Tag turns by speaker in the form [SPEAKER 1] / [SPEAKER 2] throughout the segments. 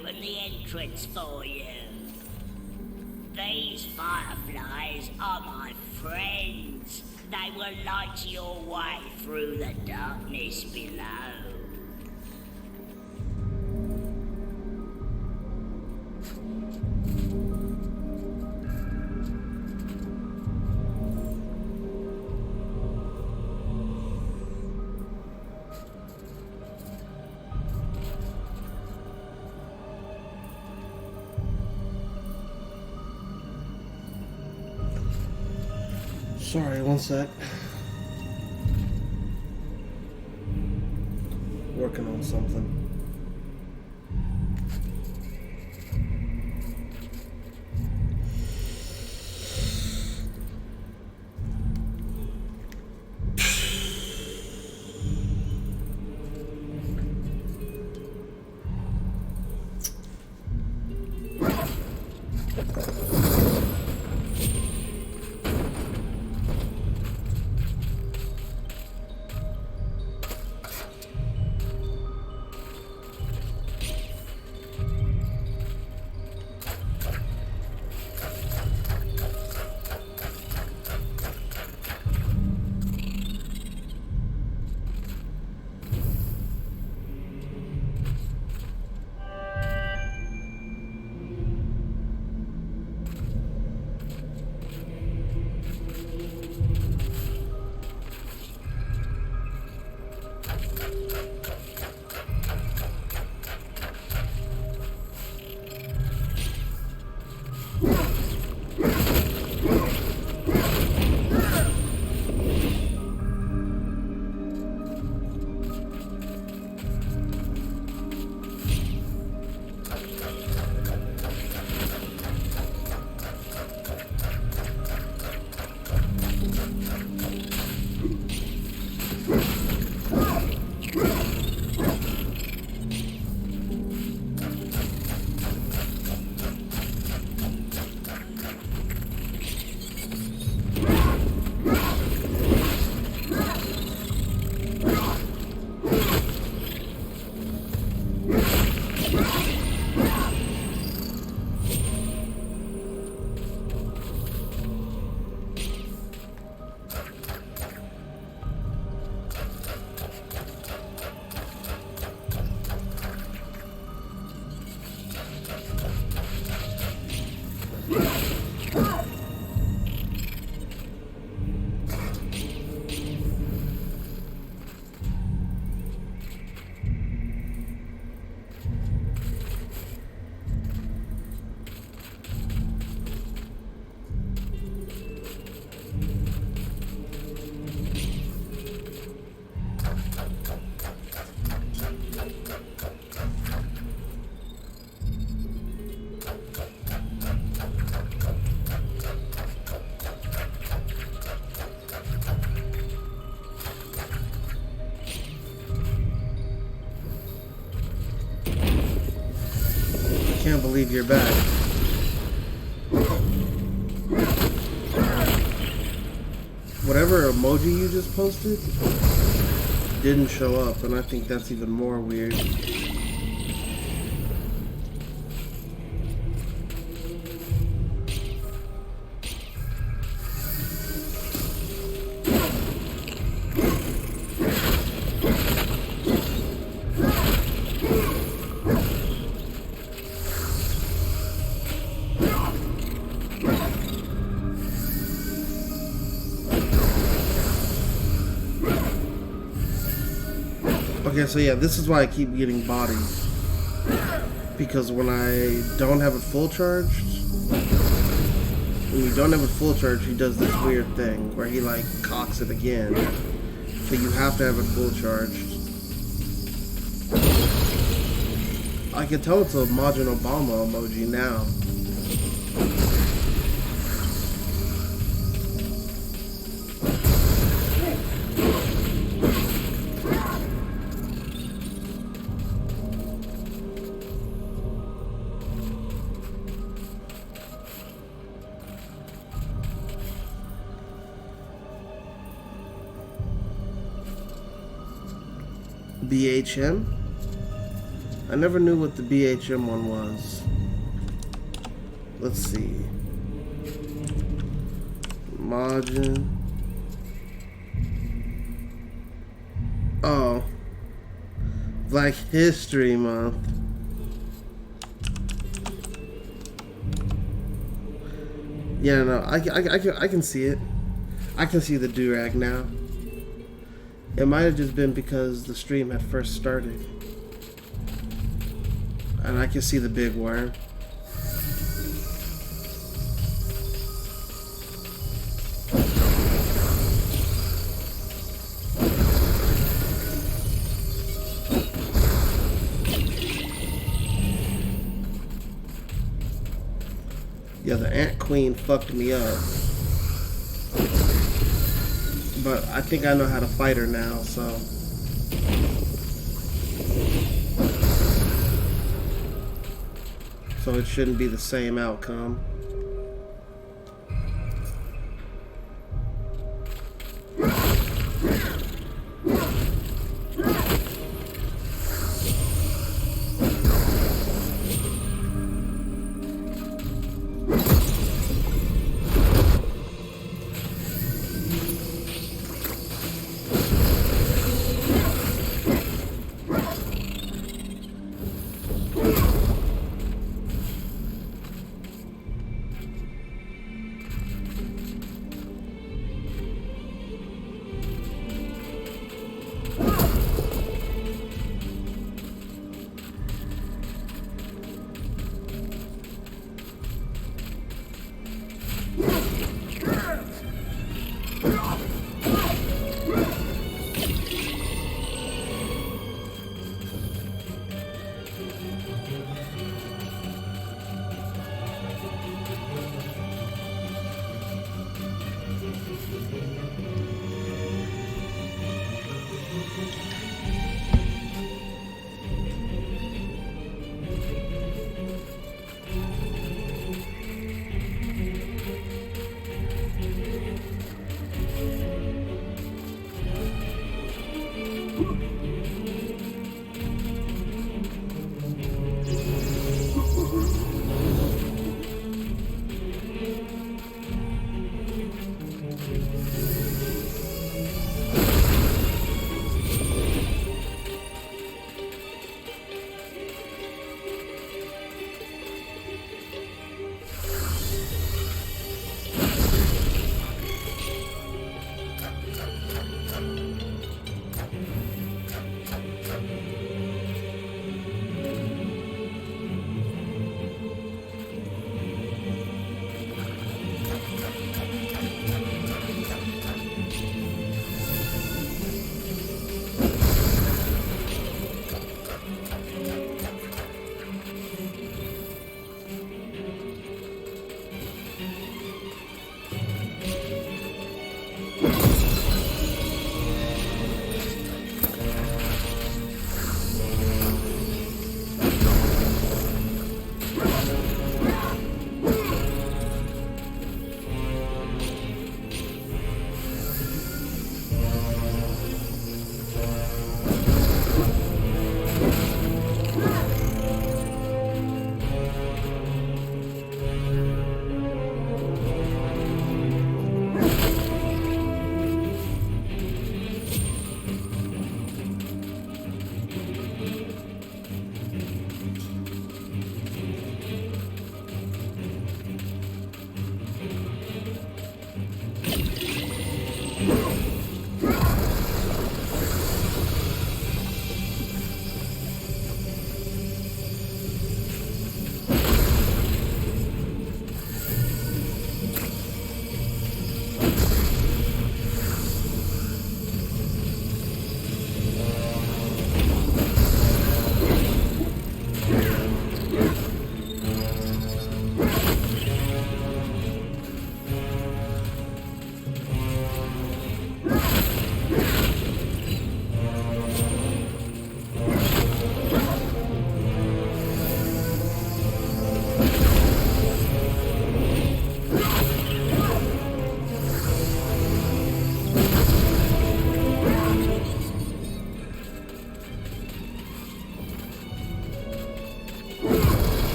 [SPEAKER 1] open the entrance for you. These fireflies are my friends. They will light your way through the darkness below.
[SPEAKER 2] Sorry, one sec. Working on something. Can't believe you're back. Whatever emoji you just posted didn't show up, and I think that's even more weird. Okay, so yeah, this is why I keep getting bodies. Because when I don't have it full charged, when you don't have it full charged, he does this weird thing where he like cocks it again. So you have to have it full charged. I can tell it's a Majin Obama emoji now. BHM. I never knew what the BHM one was. Let's see. Margin. Oh. Black History Month. Yeah, no, I can see it. I can see the do-rag now. It might have just been because the stream had first started. And I can see the big worm. Yeah, the Ant Queen fucked me up. But I think I know how to fight her now, so. So it shouldn't be the same outcome.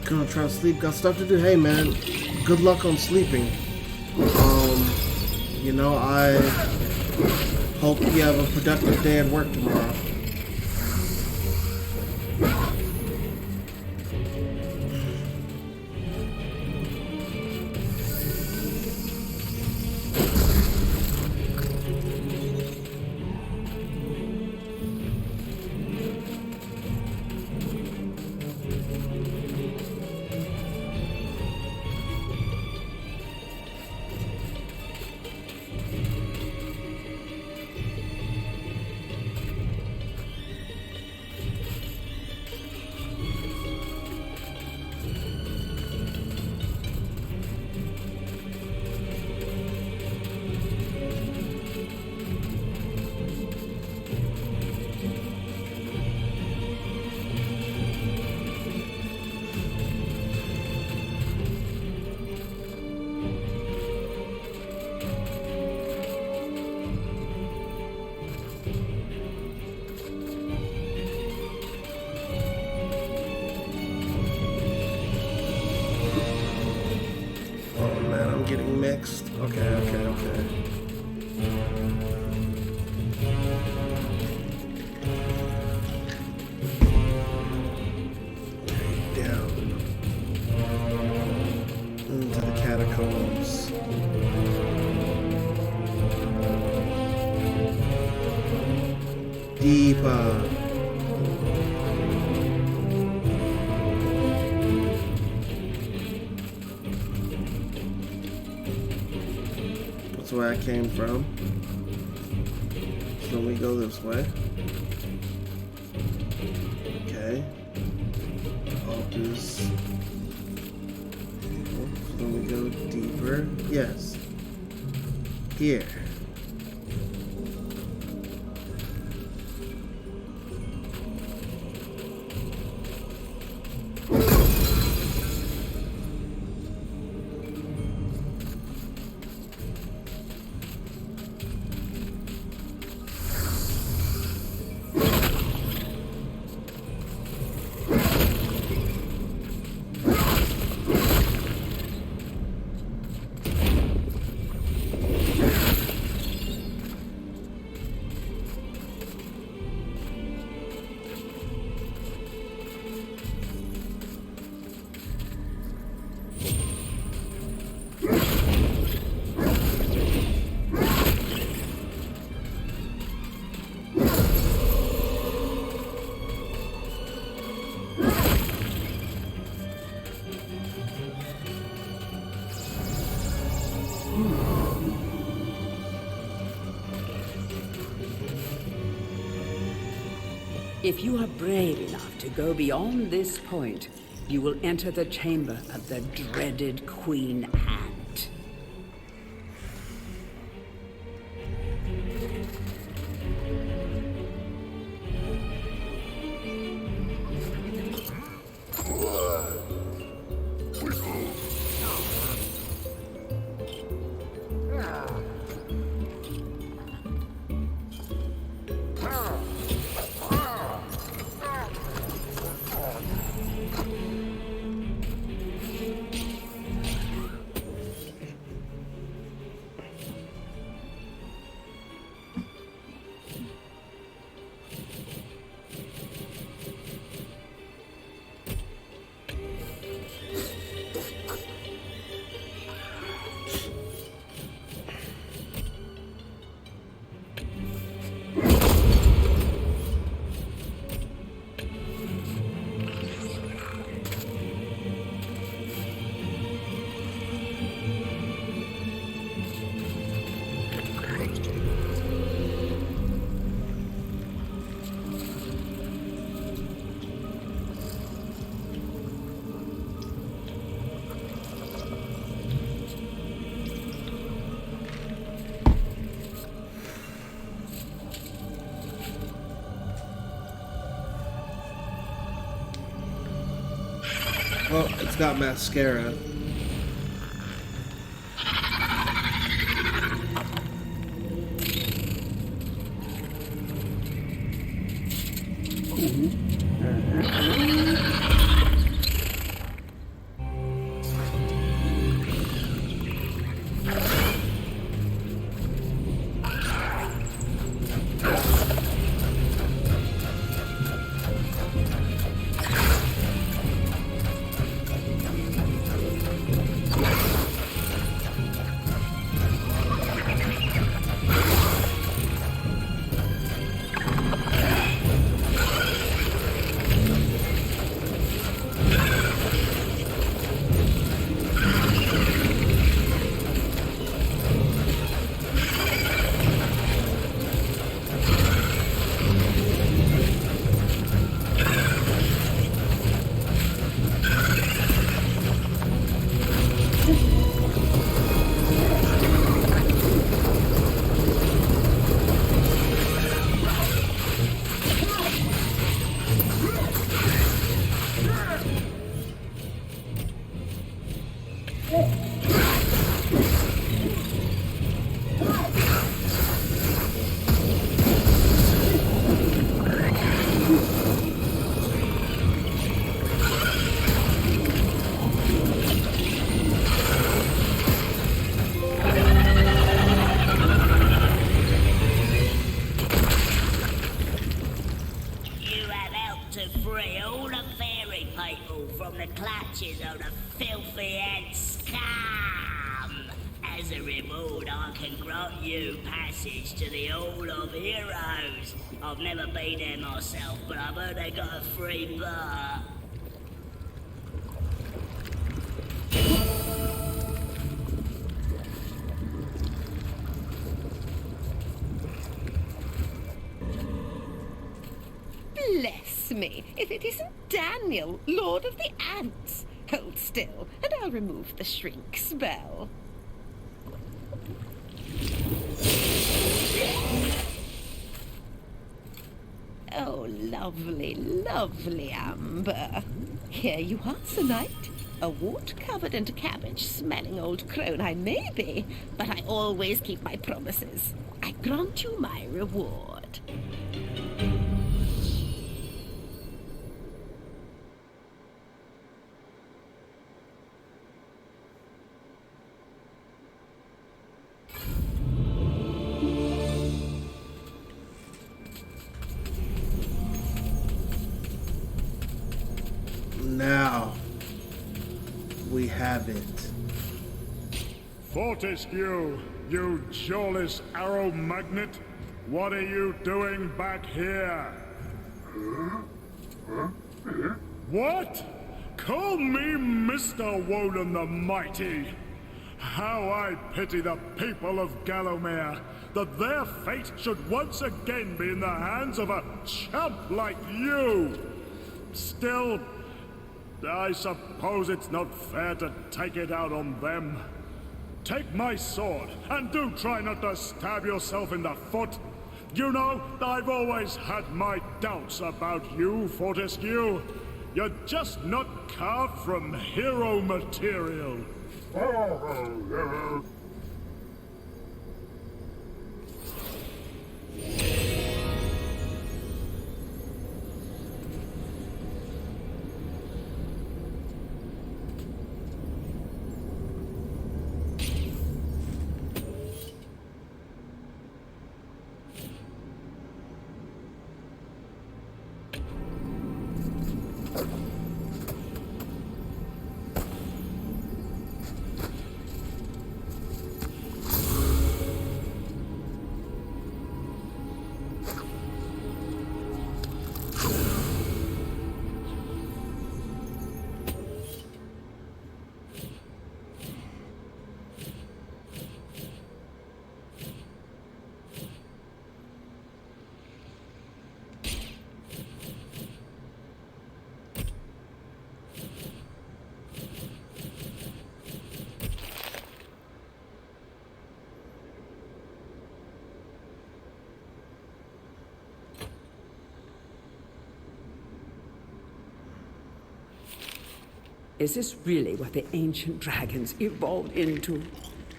[SPEAKER 2] Gonna try to sleep. Got stuff to do. Hey, man. Good luck on sleeping. You know, I hope you have a productive day at work tomorrow. Getting mixed. Okay. Down into the catacombs. Deeper. Where I came from. So we go this way. Okay. Alt is. So then we go deeper. Yes. Here.
[SPEAKER 3] If you are brave enough to go beyond this point, you will enter the chamber of the dreaded Queen Ant.
[SPEAKER 2] Well, it's got mascara.
[SPEAKER 1] to free all the fairy people from the clutches of the filthy and scum. As a reward, I can grant you passage to the Hall of Heroes. I've never been there myself, but I've heard they got a free bar.
[SPEAKER 4] Bless me, if it isn't Daniel, Lord of the Ants. Hold still, and I'll remove the shrink spell. Oh, lovely, lovely Amber. Here you are, Sir Knight. A wart-covered and cabbage-smelling old crone I may be, but I always keep my promises. I grant you my reward.
[SPEAKER 2] Now we have it.
[SPEAKER 5] Fortescue, you jawless arrow magnet, what are you doing back here? What? Call me Mr. Woden the Mighty. How I pity the people of Gallowmere, that their fate should once again be in the hands of a chump like you. Still, I suppose it's not fair to take it out on them. Take my sword, and do try not to stab yourself in the foot. You know, I've always had my doubts about you, Fortescue. You're just not carved from hero material.
[SPEAKER 3] Is this really what the ancient dragons evolved into?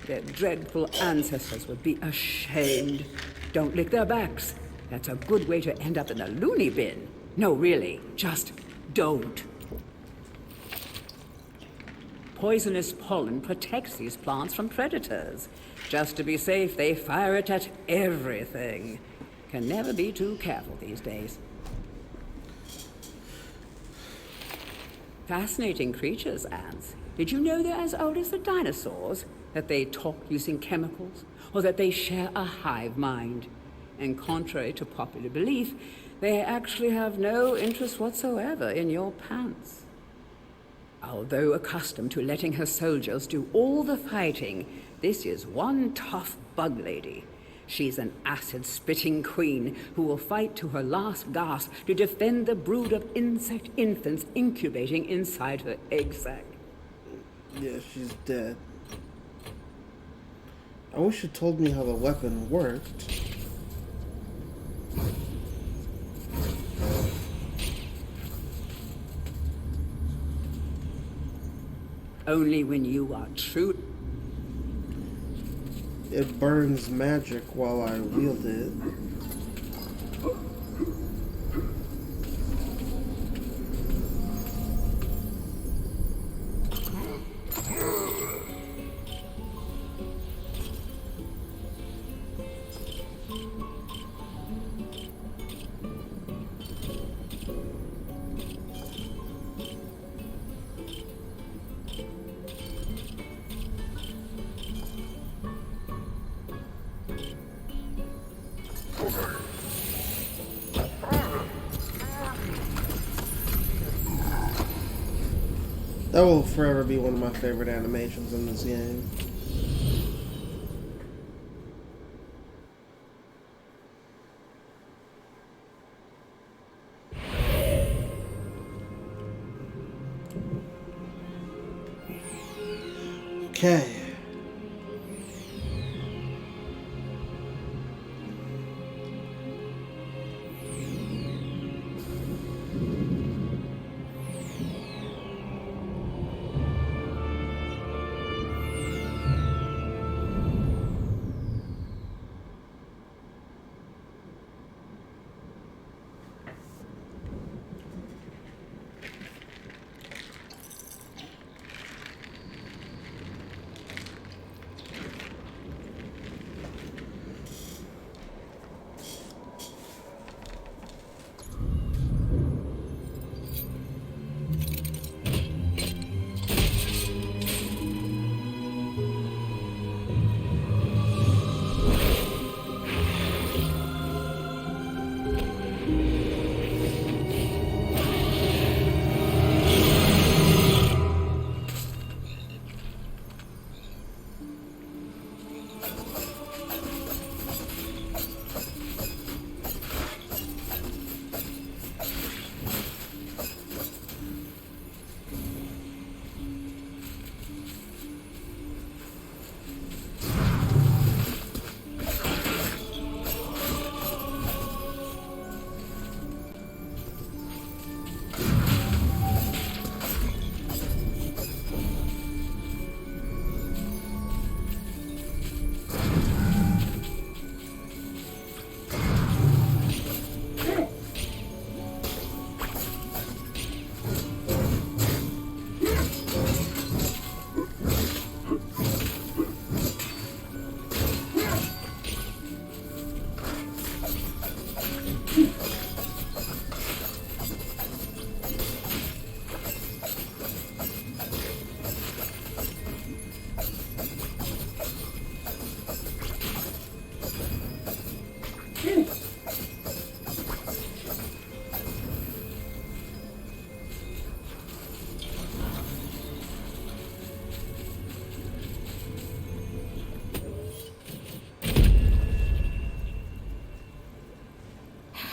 [SPEAKER 3] Their dreadful ancestors would be ashamed. Don't lick their backs. That's a good way to end up in a loony bin. No, really, just don't. Poisonous pollen protects these plants from predators. Just to be safe, they fire it at everything. Can never be too careful these days. Fascinating creatures, ants. Did you know they're as old as the dinosaurs? That they talk using chemicals? Or that they share a hive mind? And contrary to popular belief, they actually have no interest whatsoever in your pants. Although accustomed to letting her soldiers do all the fighting, this is one tough bug lady. She's an acid-spitting queen who will fight to her last gasp to defend the brood of insect infants incubating inside her egg sac.
[SPEAKER 2] Yeah, she's dead. I wish you told me how the weapon worked.
[SPEAKER 3] Only when you are true.
[SPEAKER 2] It burns magic while I wield it. That will forever be one of my favorite animations in this game. Okay.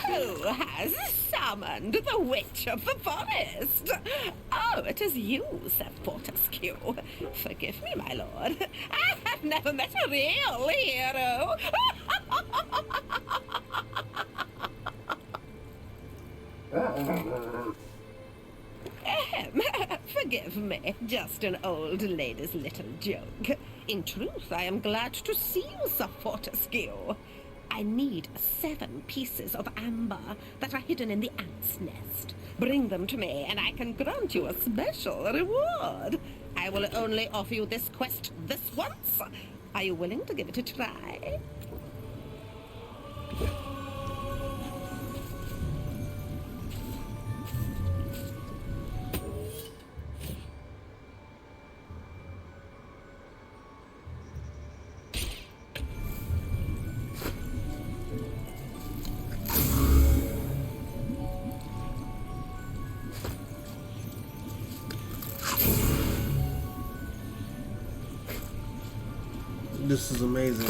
[SPEAKER 4] Who has summoned the witch of the forest? Oh, it is you, Sir Fortescue. Forgive me, my lord. I have never met a real hero. Forgive me, just an old lady's little joke. In truth, I am glad to see you, Sir Fortescue. I need 7 pieces of amber that are hidden in the ant's nest. Bring them to me, and I can grant you a special reward. I will only offer you this quest this once. Are you willing to give it a try?
[SPEAKER 2] This is amazing.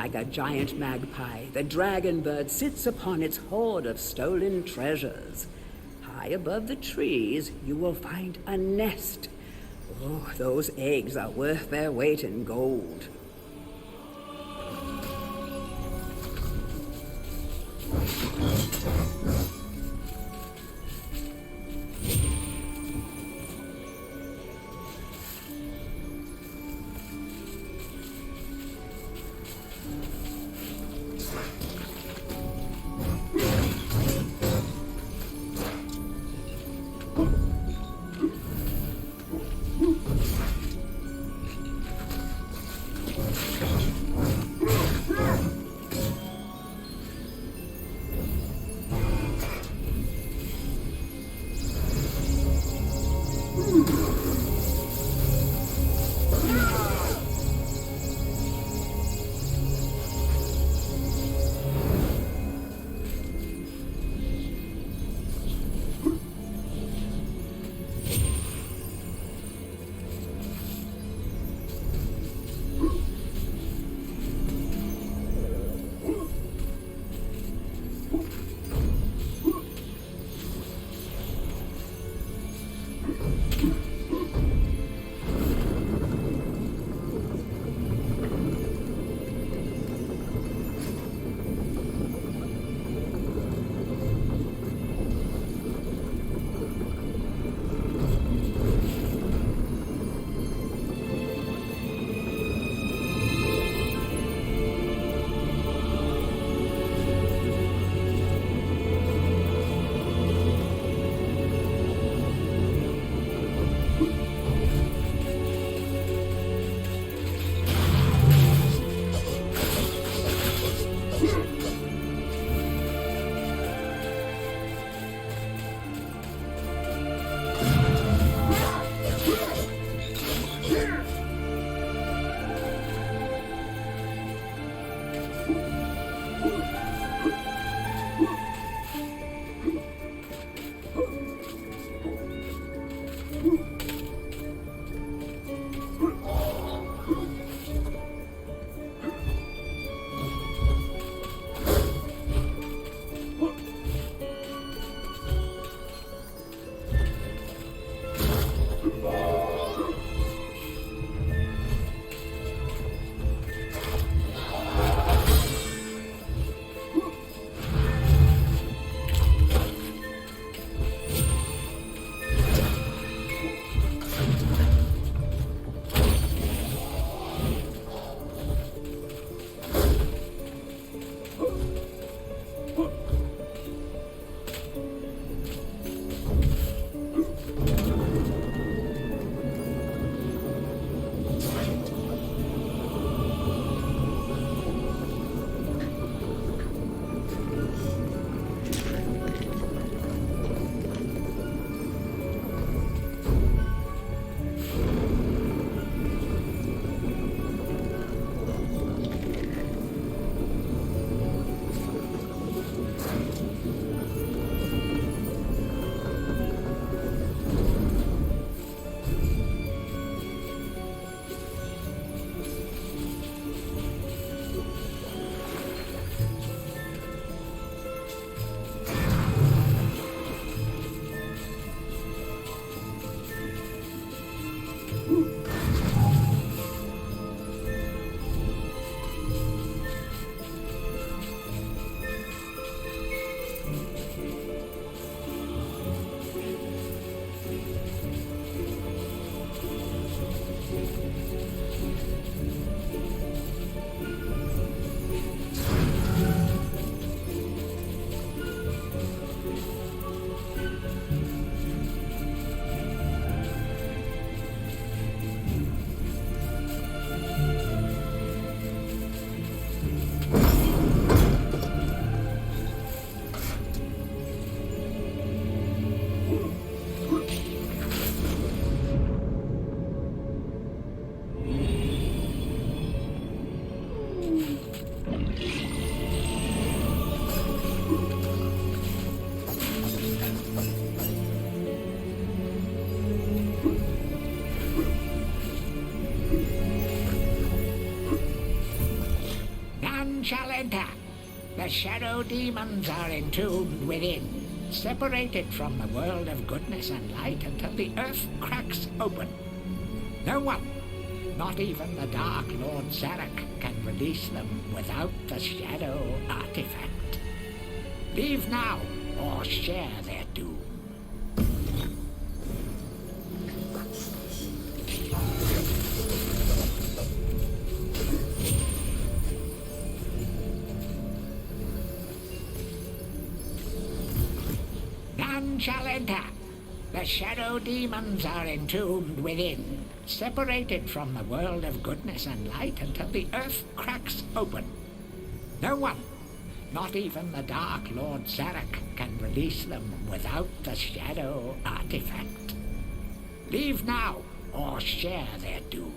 [SPEAKER 3] like a giant magpie, the dragon bird sits upon its hoard of stolen treasures. High above the trees, you will find a nest. Oh, those eggs are worth their weight in gold.
[SPEAKER 6] The shadow demons are entombed within, separated from the world of goodness and light until the earth cracks open. No one, not even the Dark Lord Zarek, can release them without the shadow artifact. Leave now, or share their doom. None shall enter. The shadow demons are entombed within, separated from the world of goodness and light until the earth cracks open. No one, not even the Dark Lord Zarek, can release them without the shadow artifact. Leave now, or share their doom.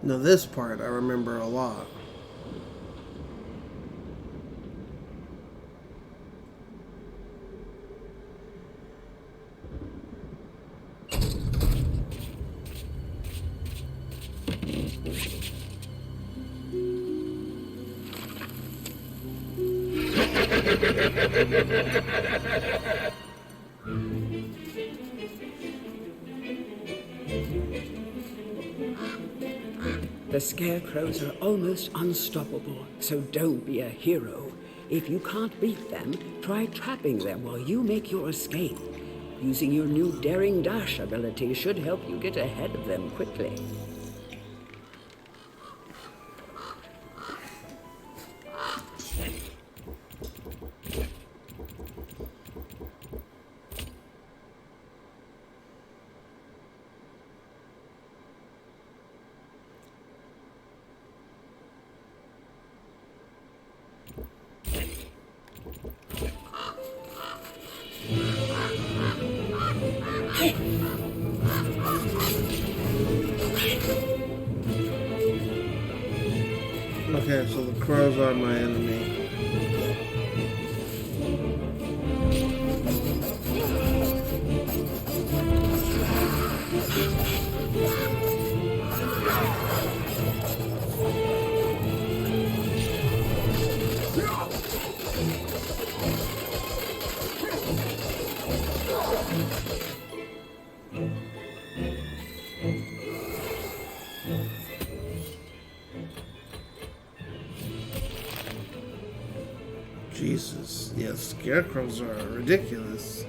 [SPEAKER 2] Now this part I remember a lot.
[SPEAKER 3] The scarecrows are almost unstoppable, so don't be a hero. If you can't beat them, try trapping them while you make your escape. Using your new Daring Dash ability should help you get ahead of them quickly.
[SPEAKER 2] Okay, so the crows are my enemy. Jesus, yes, scarecrows are ridiculous.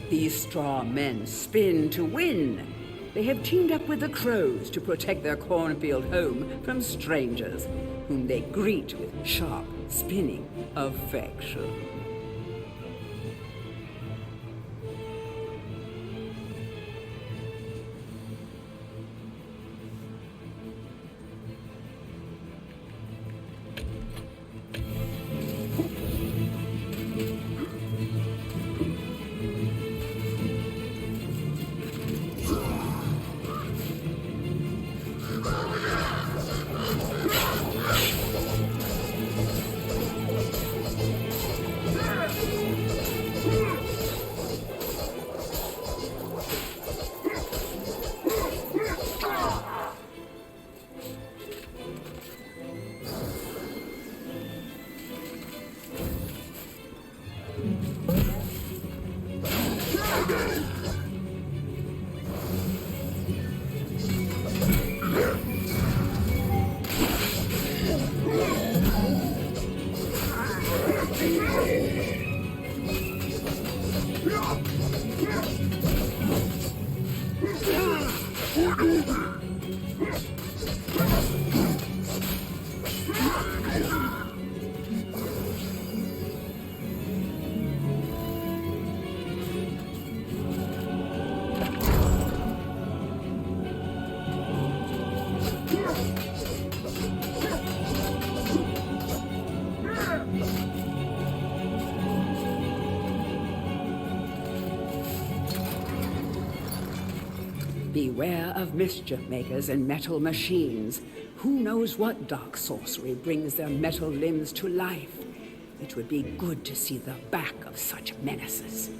[SPEAKER 3] These straw men spin to win. They have teamed up with the crows to protect their cornfield home from strangers, whom they greet with sharp, spinning affection. Beware of mischief makers and metal machines. Who knows what dark sorcery brings their metal limbs to life? It would be good to see the back of such menaces.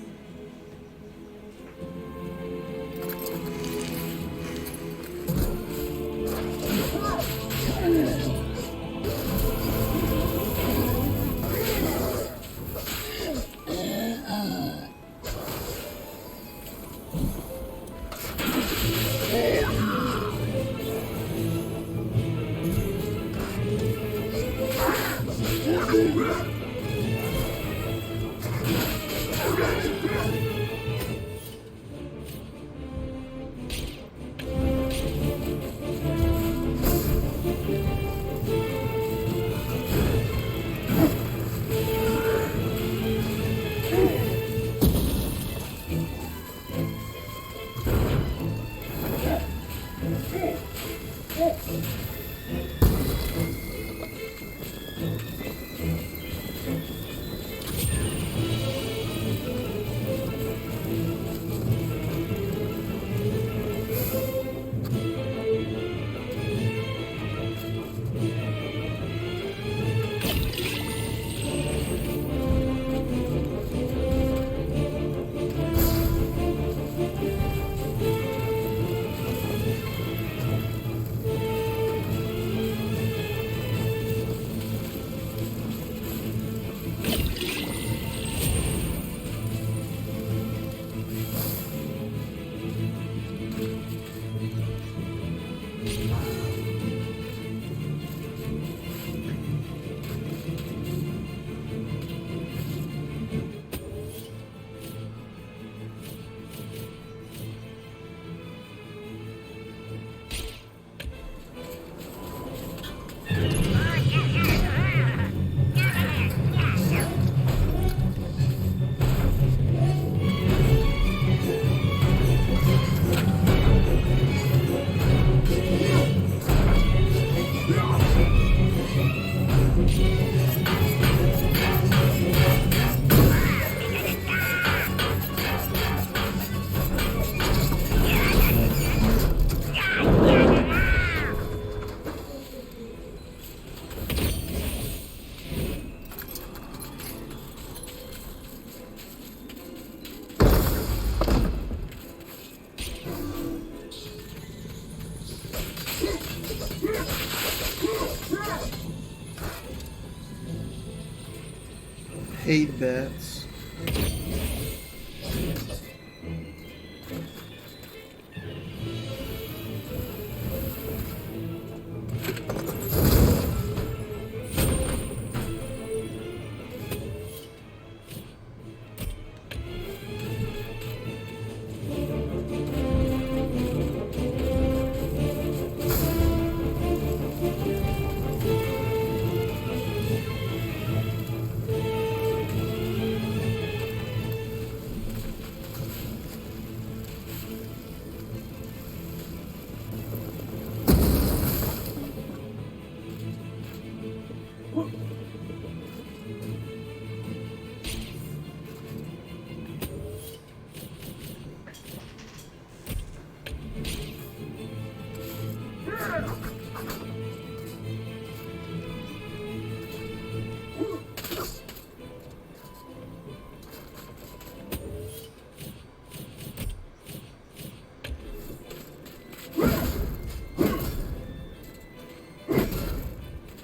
[SPEAKER 2] Hate bats.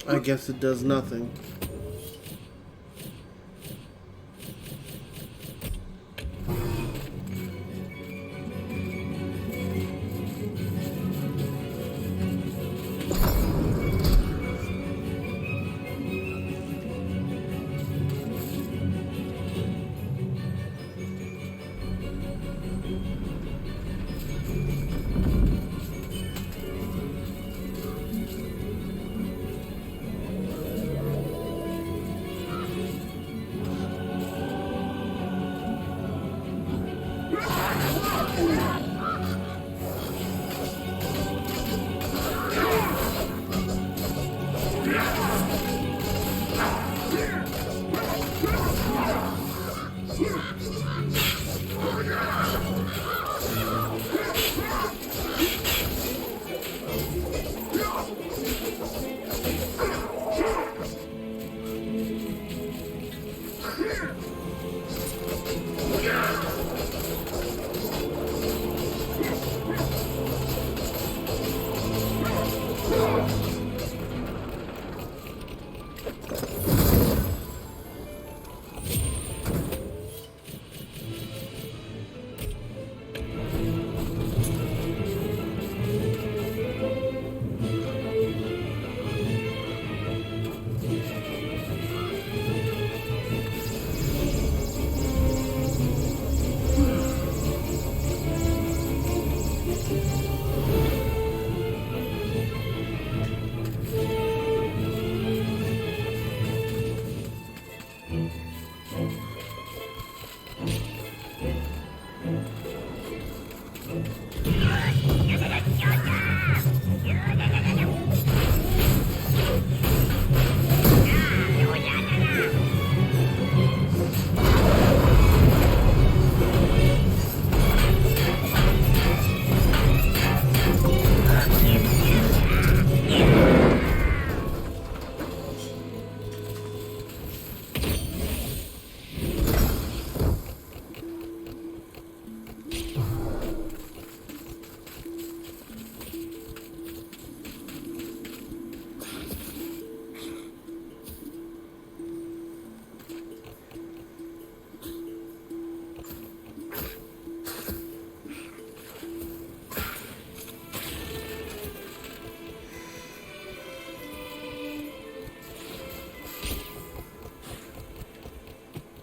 [SPEAKER 2] I guess it does nothing.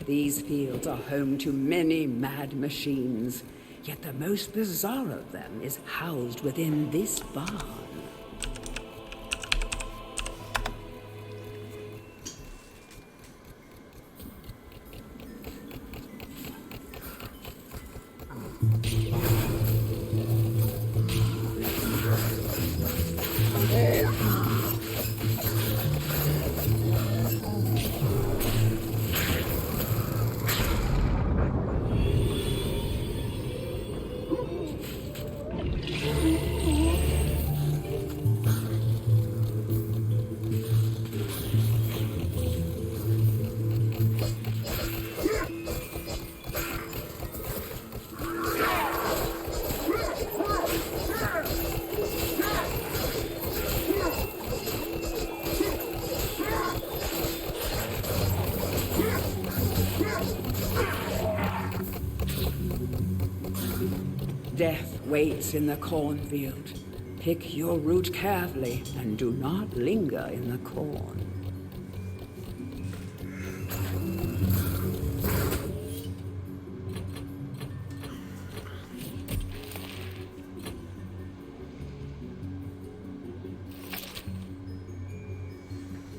[SPEAKER 3] These fields are home to many mad machines, yet the most bizarre of them is housed within this barn. Death waits in the cornfield. Pick your route carefully and do not linger in the corn.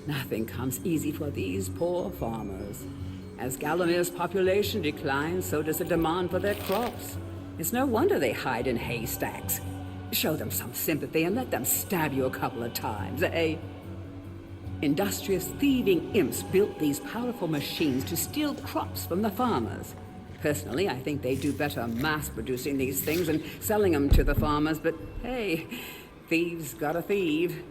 [SPEAKER 3] Nothing comes easy for these poor farmers. As Gallowmere's population declines, so does the demand for their crops. It's no wonder they hide in haystacks. Show them some sympathy and let them stab you a couple of times, eh? Industrious thieving imps built these powerful machines to steal crops from the farmers. Personally, I think they do better mass-producing these things and selling them to the farmers, but hey, thieves gotta thieve.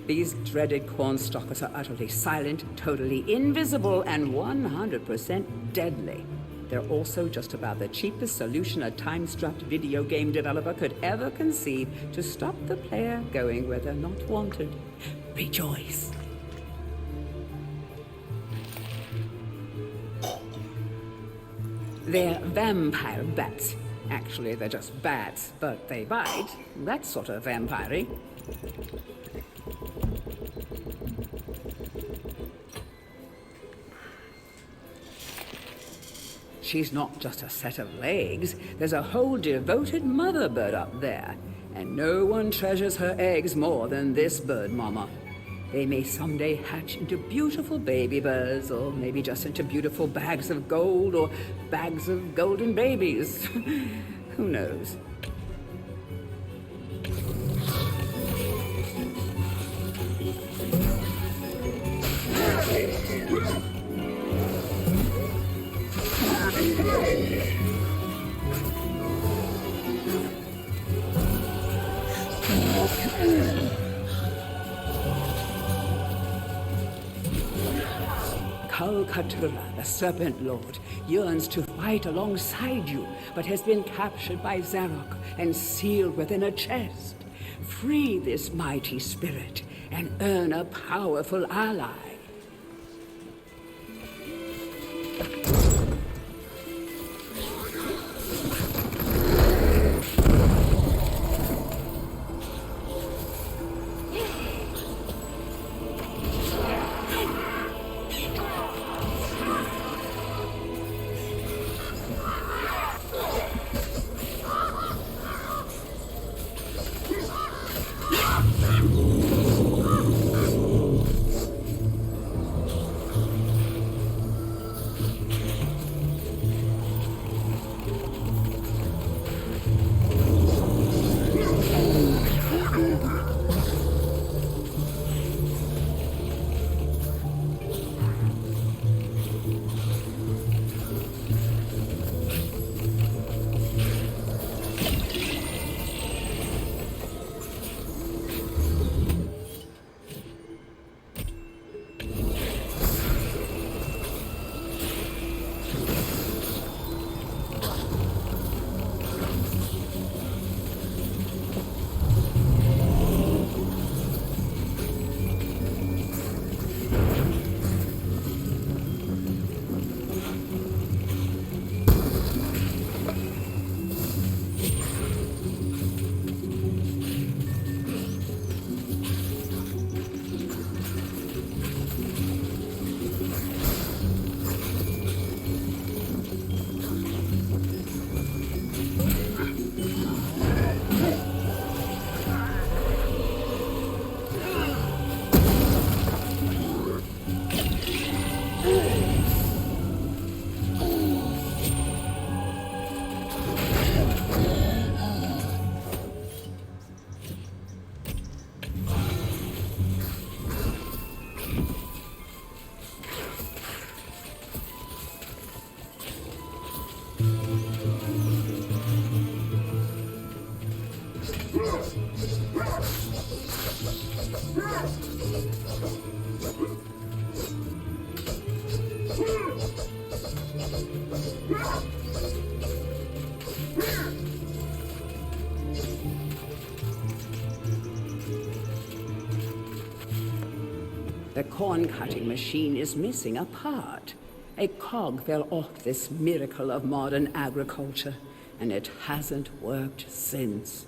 [SPEAKER 3] These dreaded cornstalkers are utterly silent, totally invisible, and 100% deadly. They're also just about the cheapest solution a time-strapped video game developer could ever conceive to stop the player going where they're not wanted. Rejoice! They're vampire bats. Actually, they're just bats, but they bite. That's sort of vampire-y. She's not just a set of legs. There's a whole devoted mother bird up there. And no one treasures her eggs more than this bird mama. They may someday hatch into beautiful baby birds, or maybe just into beautiful bags of gold, or bags of golden babies. Who knows? Kalkatura, the Serpent Lord, yearns to fight alongside you, but has been captured by Zarok and sealed within a chest. Free this mighty spirit and earn a powerful ally. The corn-cutting machine is missing a part. A cog fell off this miracle of modern agriculture, and it hasn't worked since.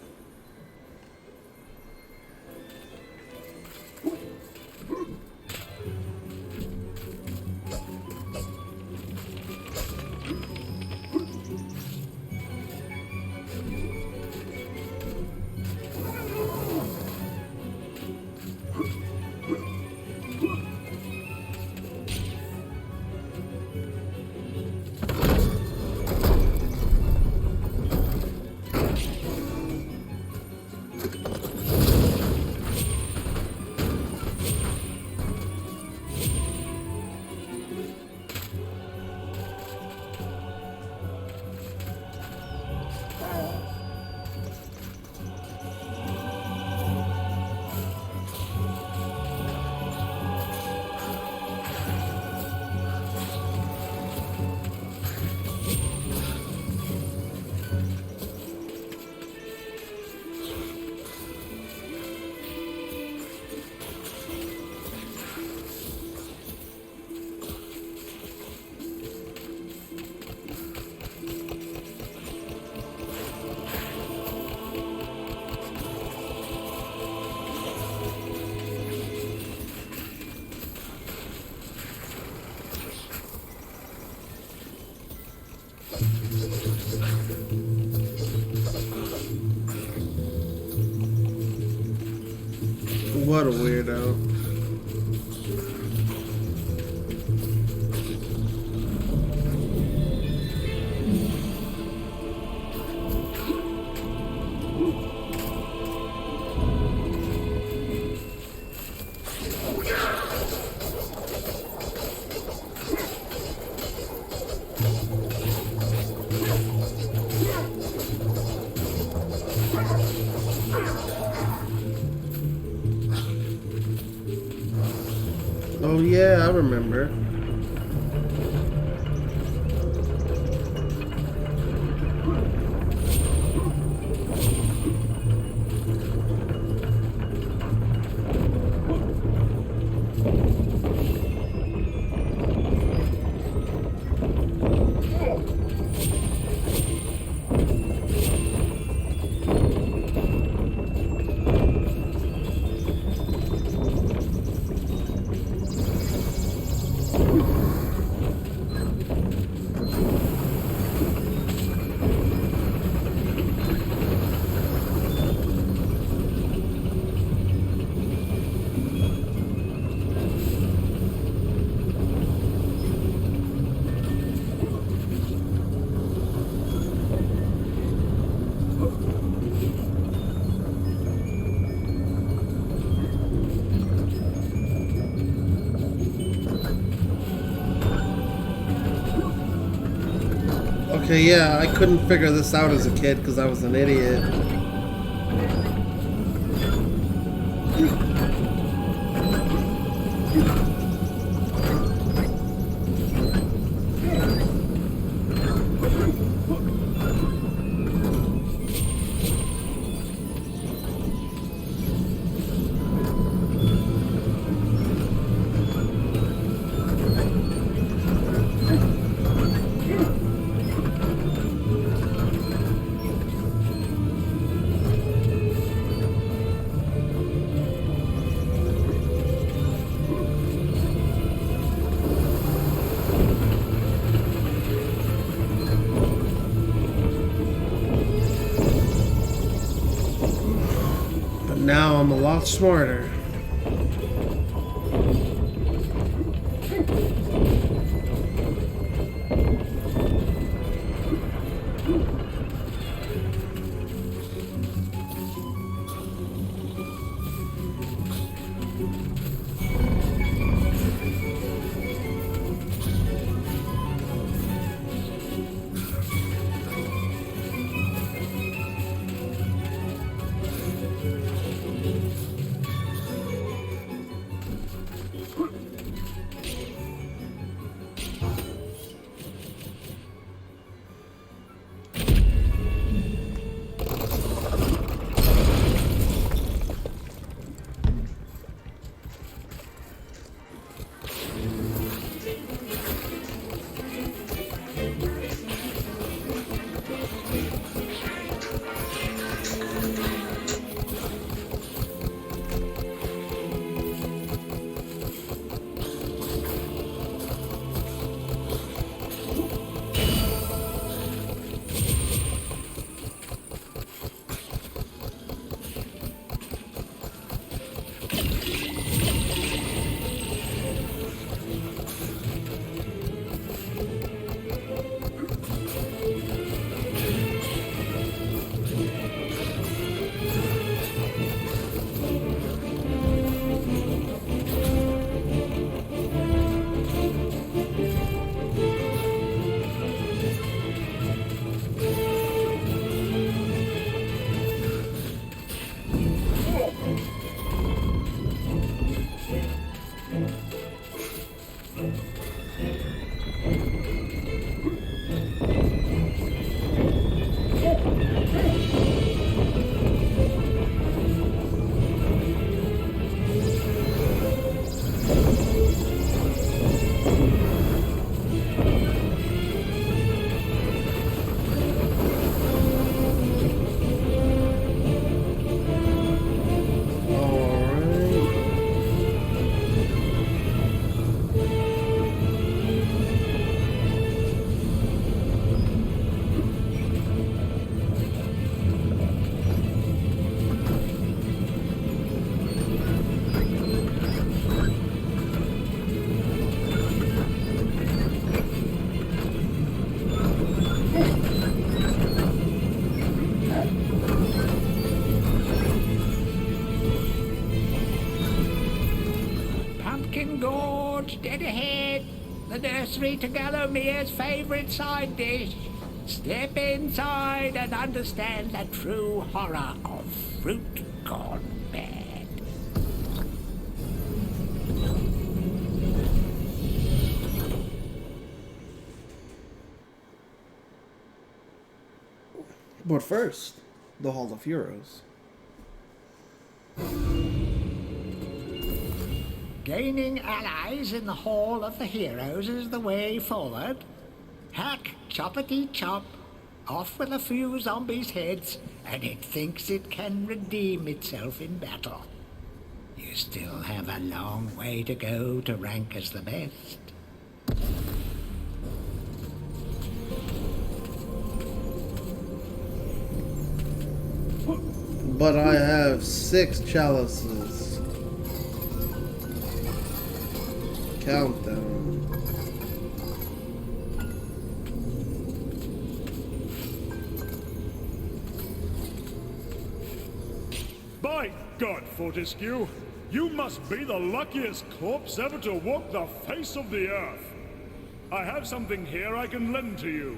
[SPEAKER 2] What a weirdo. Oh yeah, I remember. Okay, yeah, I couldn't figure this out as a kid because I was an idiot. Now I'm a lot smarter.
[SPEAKER 6] Lord, dead ahead. The nursery to Galomir's favorite side dish. Step inside and understand the true horror of fruit gone bad.
[SPEAKER 2] But first, the Hall of Heroes.
[SPEAKER 6] Gaining allies in the Hall of the Heroes is the way forward. Hack, choppity chop, off with a few zombies' heads, and it thinks it can redeem itself in battle. You still have a long way to go to rank as the best.
[SPEAKER 2] But I have 6 chalices. Count them.
[SPEAKER 5] By God, Fortescue, you must be the luckiest corpse ever to walk the face of the earth. I have something here I can lend to you.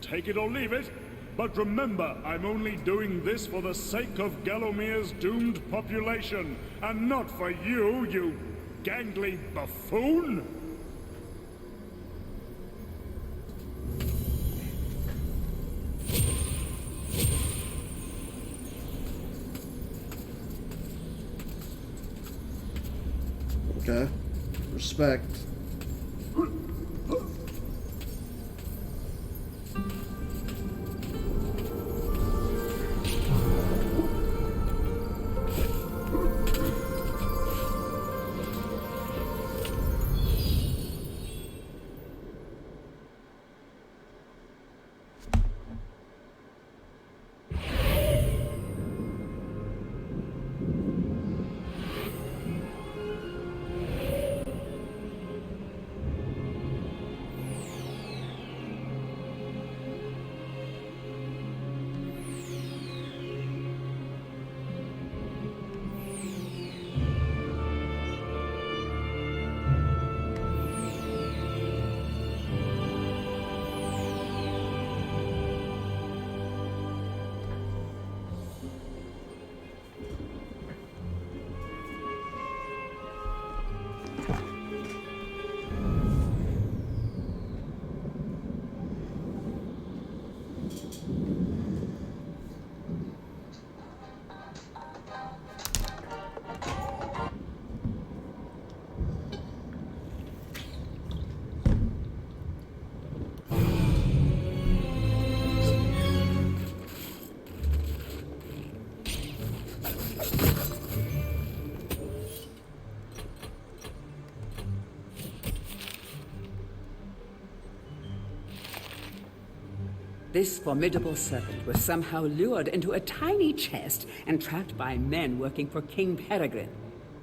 [SPEAKER 5] Take it or leave it, but remember, I'm only doing this for the sake of Galomir's doomed population, and not for you, you gangly buffoon!
[SPEAKER 2] Okay. Respect.
[SPEAKER 3] This formidable serpent was somehow lured into a tiny chest and trapped by men working for King Peregrine.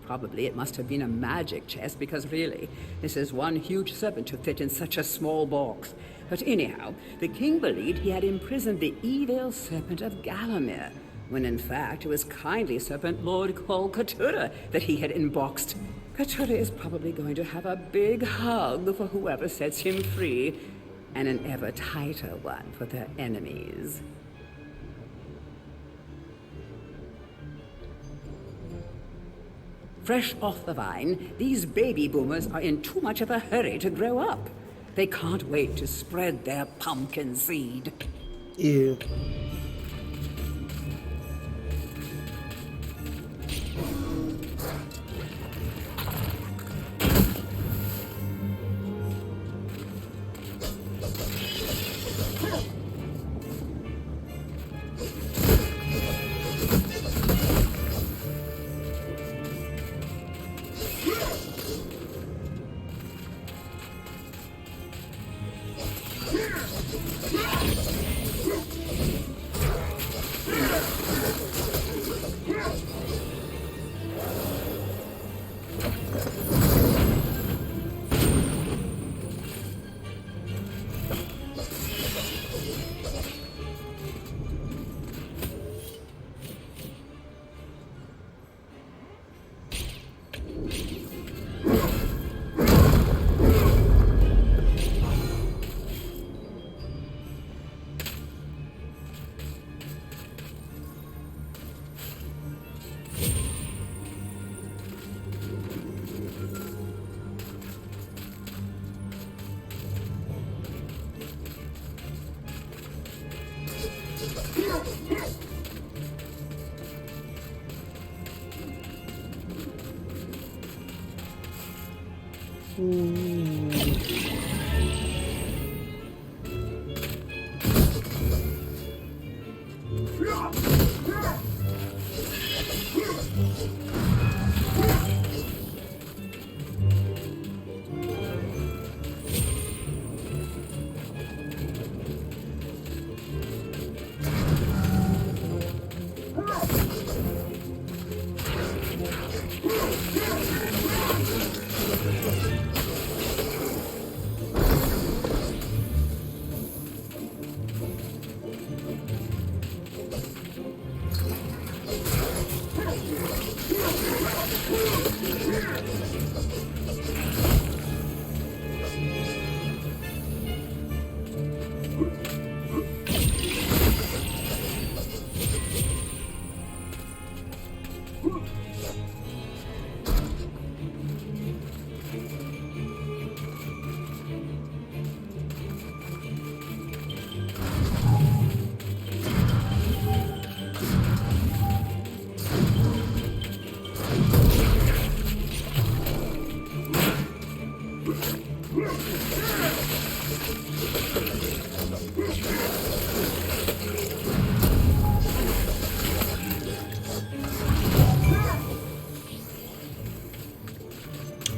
[SPEAKER 3] Probably it must have been a magic chest, because really, this is one huge serpent to fit in such a small box. But anyhow, the king believed he had imprisoned the evil serpent of Galomir, when in fact it was kindly serpent Lord called Katura that he had unboxed. Katura is probably going to have a big hug for whoever sets him free, and an ever tighter one for their enemies. Fresh off the vine, these baby boomers are in too much of a hurry to grow up. They can't wait to spread their pumpkin seed.
[SPEAKER 2] Ew.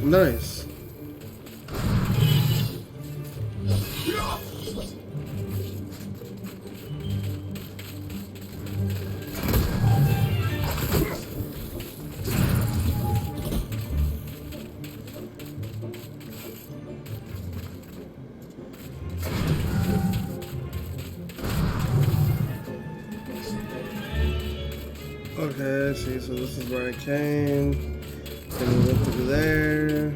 [SPEAKER 2] Nice. Okay, I see. So this is where I came. Then we went through there.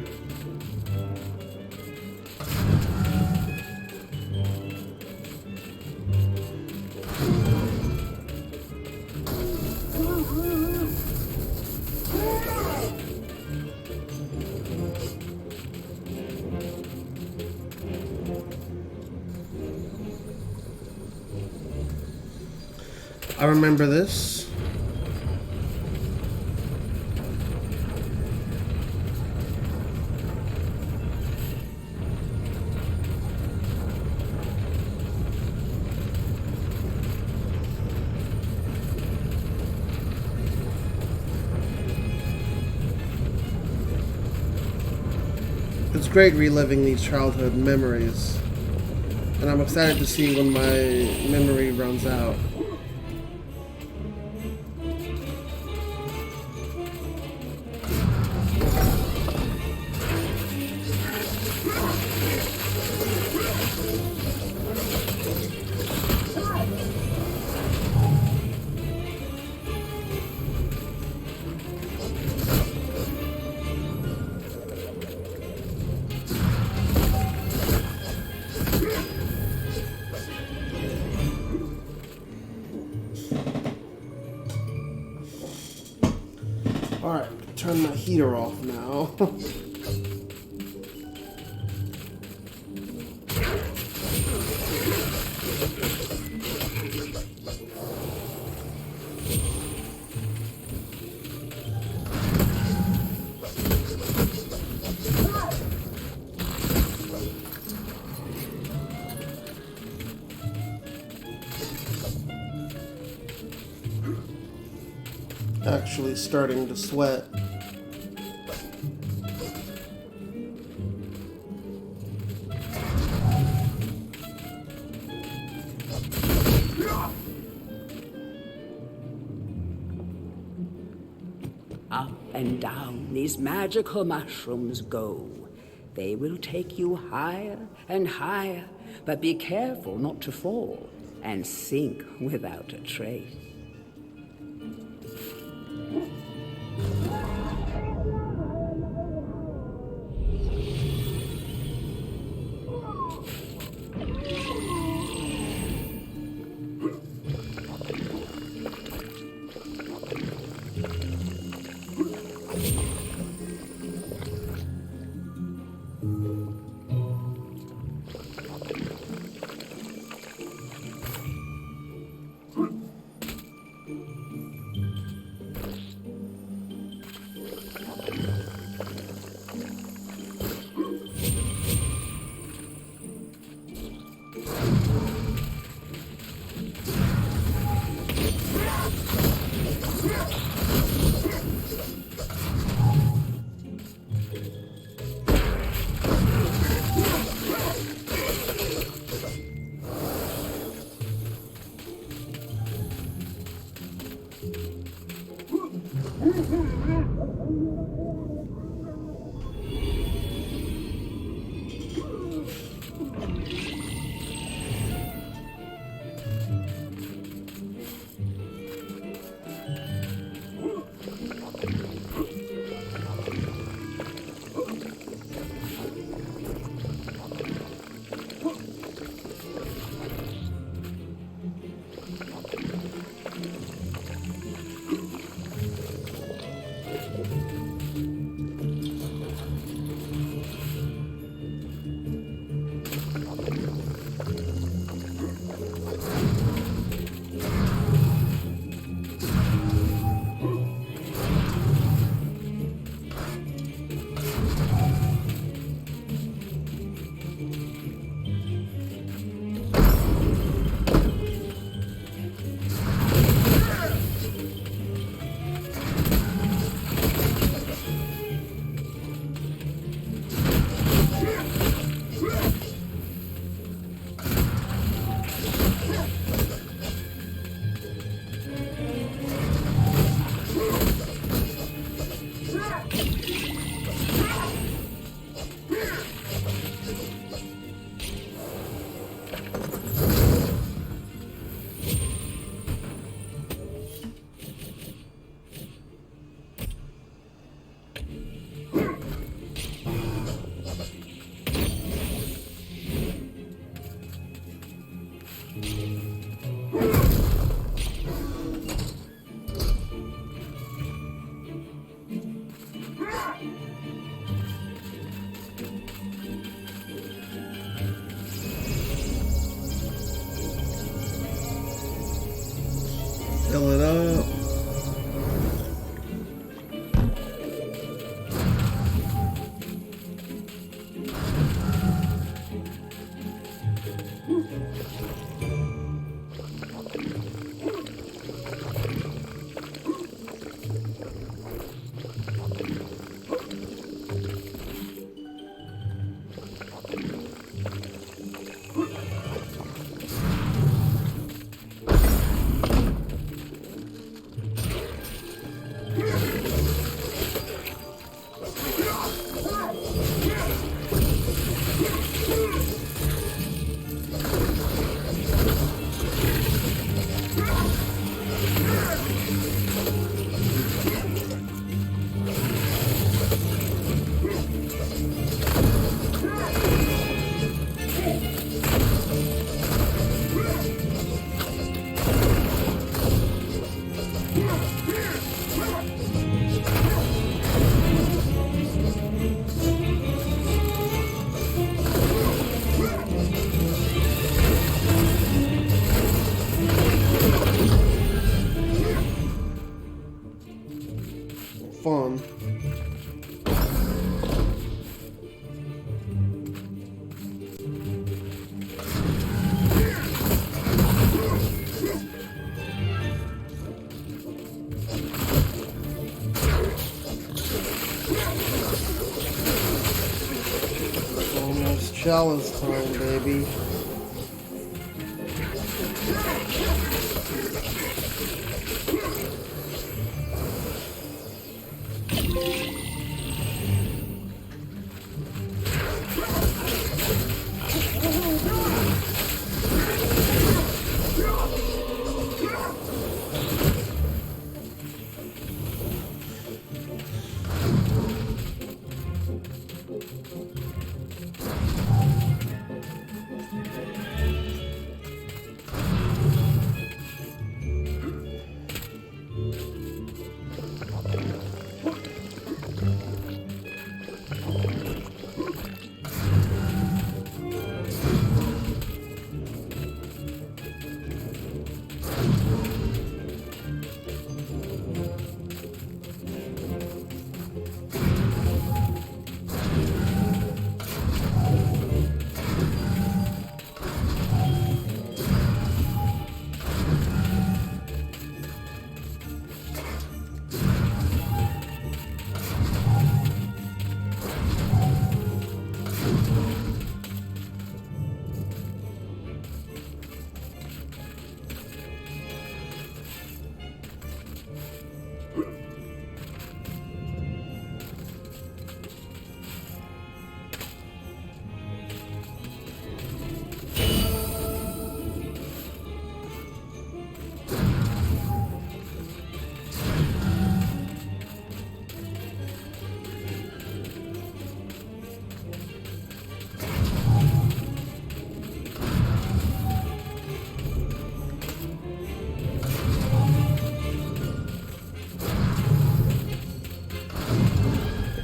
[SPEAKER 2] I remember this. It's great reliving these childhood memories, and I'm excited to see when my memory runs out. Alright, turn my heater off now. Actually starting to sweat.
[SPEAKER 3] Up and down these magical mushrooms go. They will take you higher and higher, but be careful not to fall and sink without a trace.
[SPEAKER 2] Fill it up. Fun. Almost challenge time, baby.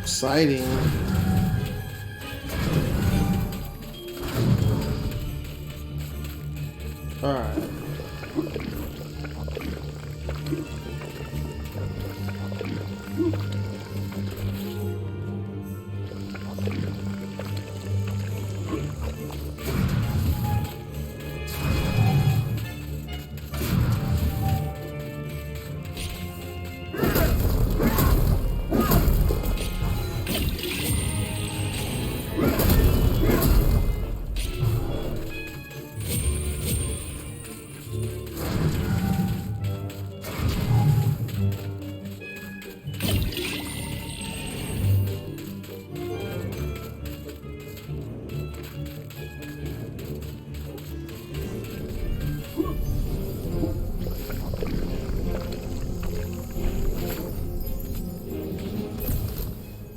[SPEAKER 2] Exciting. Alright.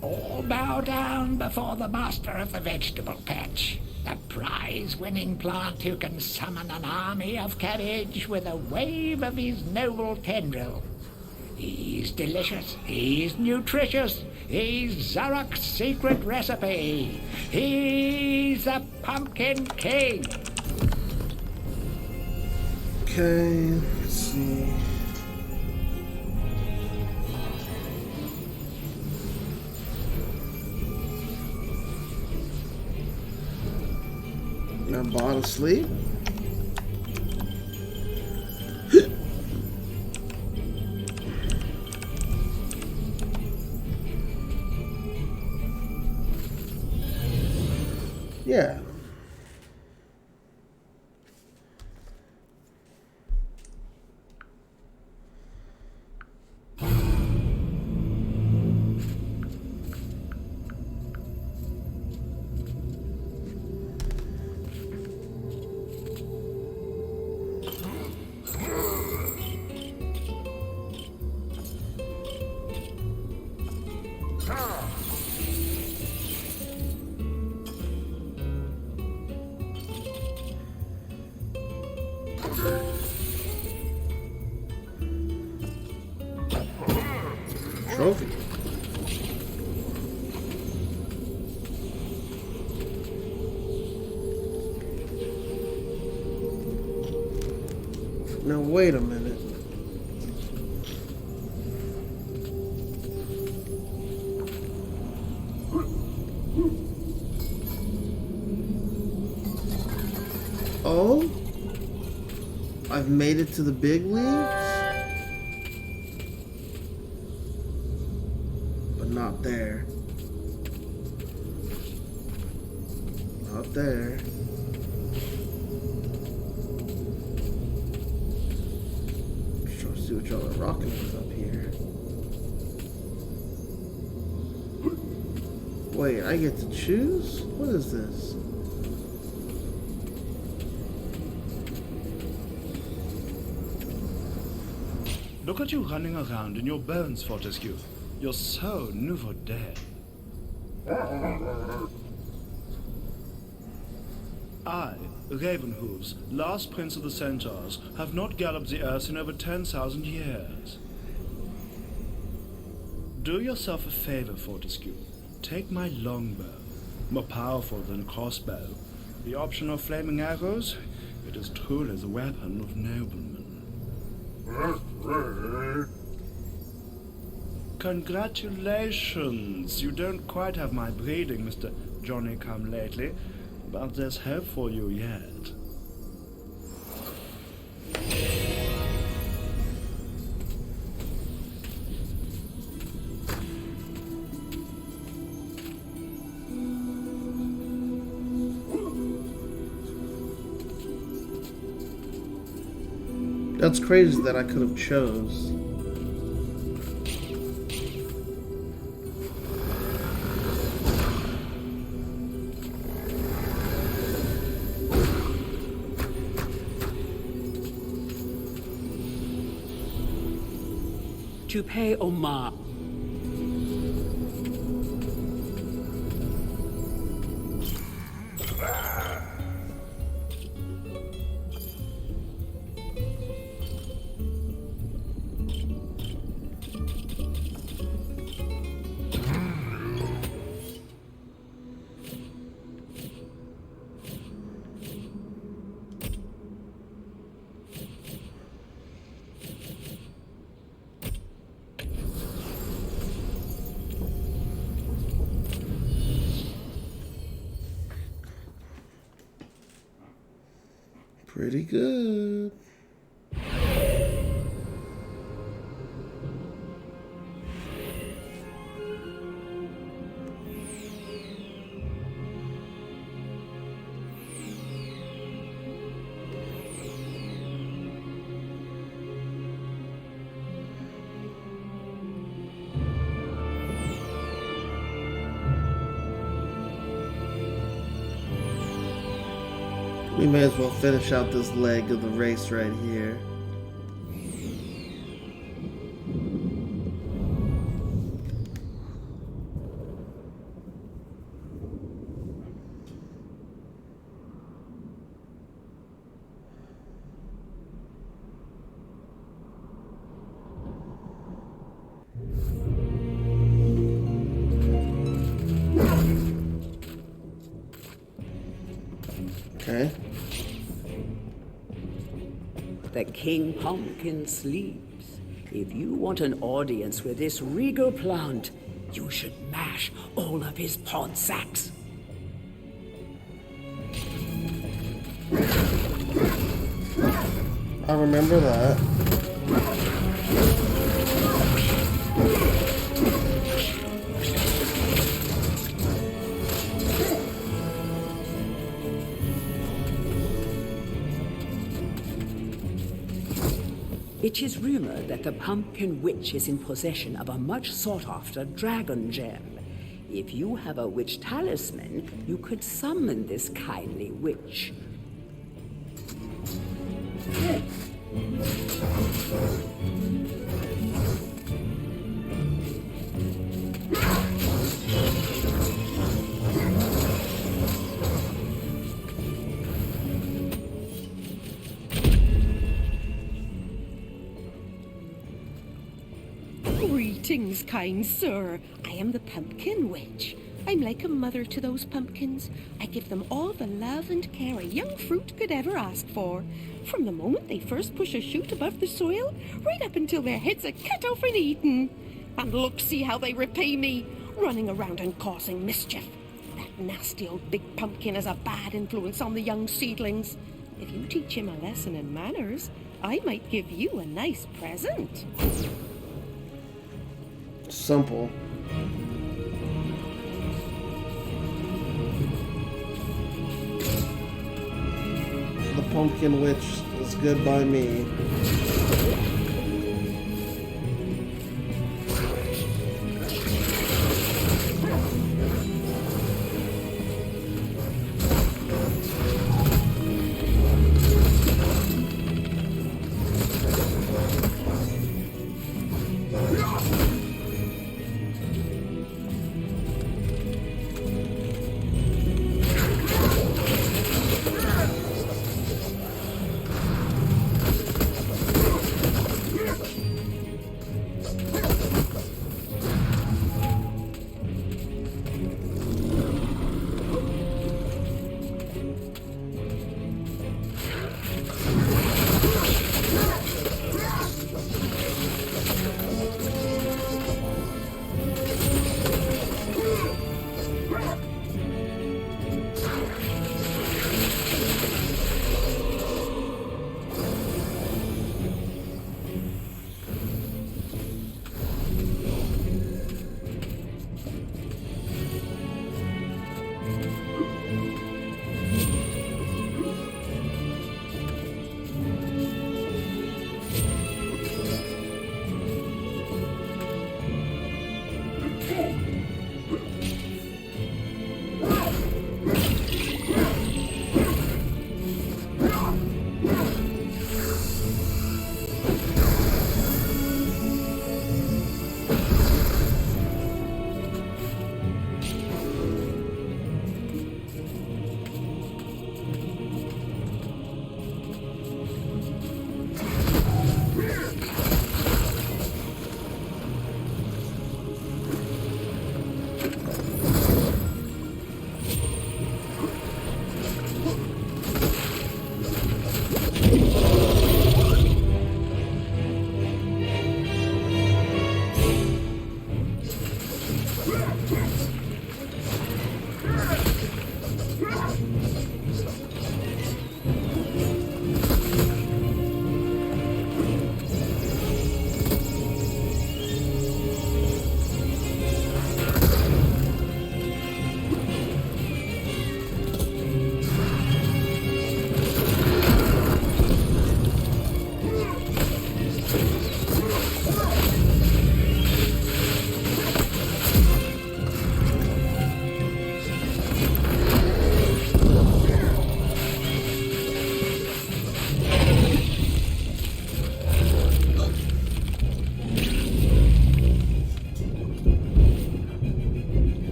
[SPEAKER 6] All bow down before the master of the vegetable patch, the prize-winning plant who can summon an army of cabbage with a wave of his noble tendril. He's delicious, he's nutritious, he's Zarok's secret recipe. He's the Pumpkin King.
[SPEAKER 2] Okay, let's see. I'm bought asleep. Yeah. Trophy. Now wait a minute. Oh? I've made it to the big leagues? But not there. Not there. Just trying to see what y'all are rocking with up here. Wait, I get to choose? What is this?
[SPEAKER 5] Look at you running around in your bones, Fortescue. You're so nouveau dead. I, Ravenhooves, last prince of the centaurs, have not galloped the earth in over 10,000 years. Do yourself a favor, Fortescue. Take my longbow, more powerful than crossbow. The option of flaming arrows, it is truly the weapon of noblemen. Congratulations! You don't quite have my breeding, Mr. Johnny-come-lately, but there's hope for you yet.
[SPEAKER 2] That's crazy that I could have chose.
[SPEAKER 3] To pay homage.
[SPEAKER 2] Pretty good. We may as well finish out this leg of the race right here. Okay.
[SPEAKER 3] The King Pumpkin sleeps. If you want an audience with this regal plant, you should mash all of his pod sacks.
[SPEAKER 2] I remember that.
[SPEAKER 3] It is rumored that the Pumpkin Witch is in possession of a much sought-after dragon gem. If you have a witch talisman, you could summon this kindly witch.
[SPEAKER 4] Greetings, kind sir. I am the Pumpkin Witch. I'm like a mother to those pumpkins. I give them all the love and care a young fruit could ever ask for. From the moment they first push a shoot above the soil, right up until their heads are cut off and eaten. And look, see how they repay me, running around and causing mischief. That nasty old big pumpkin has a bad influence on the young seedlings. If you teach him a lesson in manners, I might give you a nice present.
[SPEAKER 2] Simple. The Pumpkin Witch is good by me.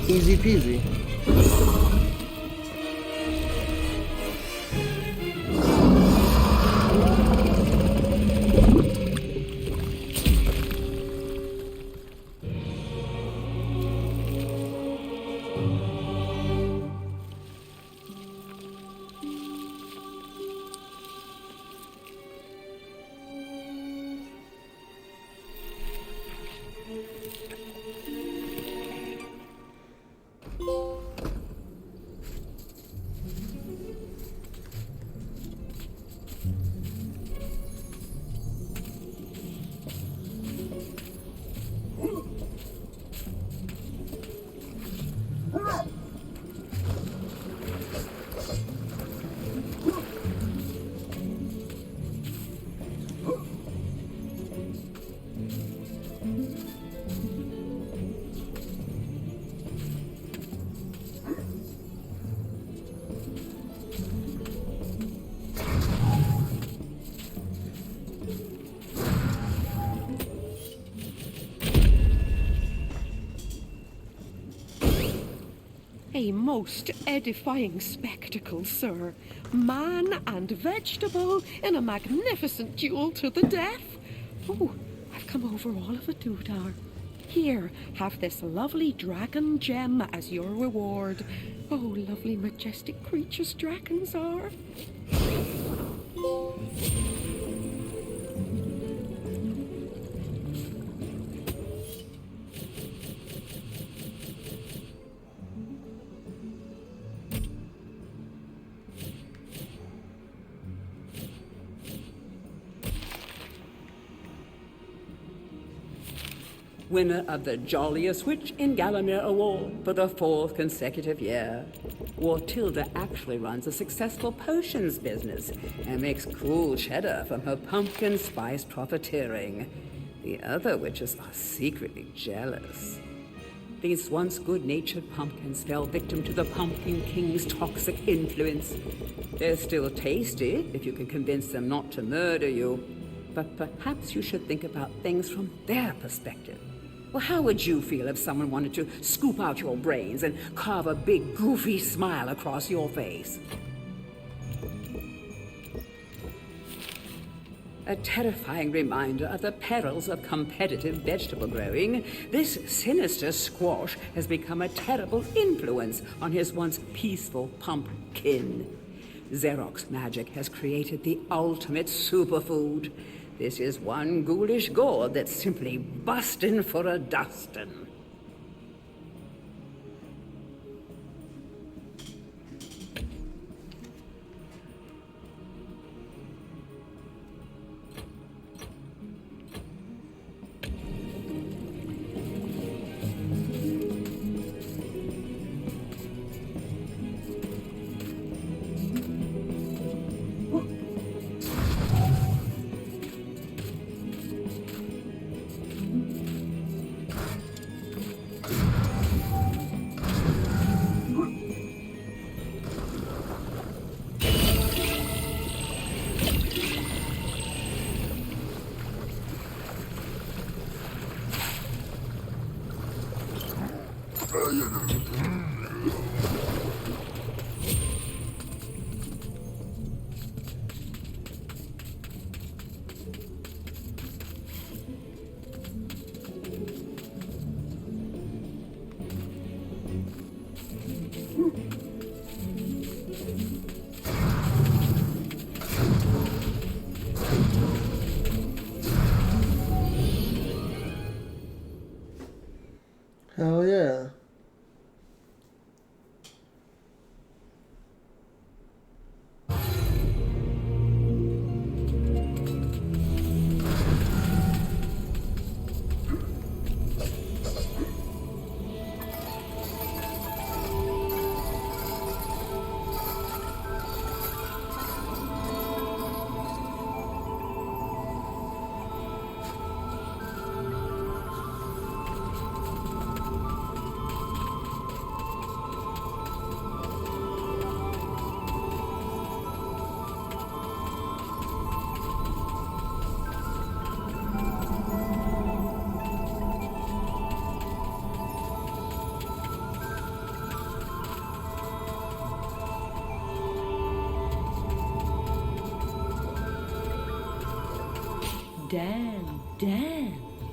[SPEAKER 2] Easy peasy.
[SPEAKER 4] A most edifying spectacle, sir. Man and vegetable in a magnificent duel to the death. Oh, I've come over all of a doodah. Here, have this lovely dragon gem as your reward. Oh, lovely, majestic creatures dragons are.
[SPEAKER 3] Winner of the Jolliest Witch in Gallowmere Award for the 4th consecutive year. Wartilda actually runs a successful potions business and makes cool cheddar from her pumpkin spice profiteering. The other witches are secretly jealous. These once good-natured pumpkins fell victim to the Pumpkin King's toxic influence. They're still tasty if you can convince them not to murder you, but perhaps you should think about things from their perspective. Well, how would you feel if someone wanted to scoop out your brains and carve a big, goofy smile across your face? A terrifying reminder of the perils of competitive vegetable growing, this sinister squash has become a terrible influence on his once peaceful pumpkin. Xerox magic has created the ultimate superfood. This is one ghoulish gourd that's simply bustin' for a dustin'.
[SPEAKER 2] Hell yeah.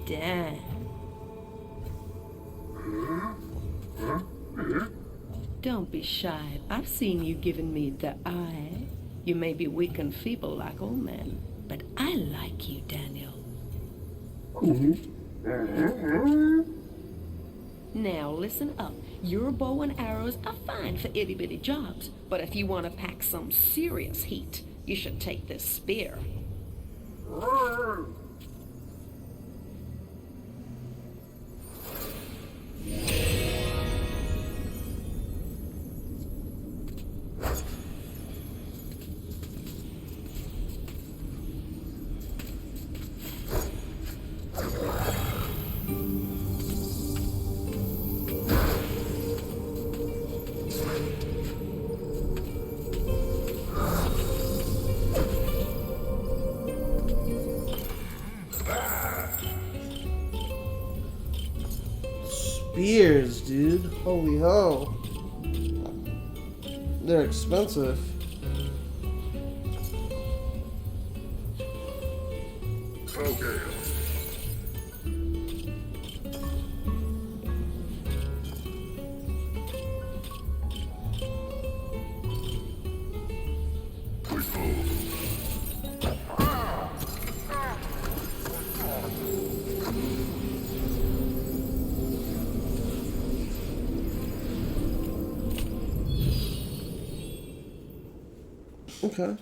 [SPEAKER 4] Dan. Don't be shy. I've seen you giving me the eye. You may be weak and feeble like old men, but I like you, Daniel. Now listen up. Your bow and arrows are fine for itty-bitty jobs, but if you want to pack some serious heat, you should take this spear.
[SPEAKER 2] Spears, dude. Holy hell. They're expensive.
[SPEAKER 5] Okay.
[SPEAKER 2] Okay.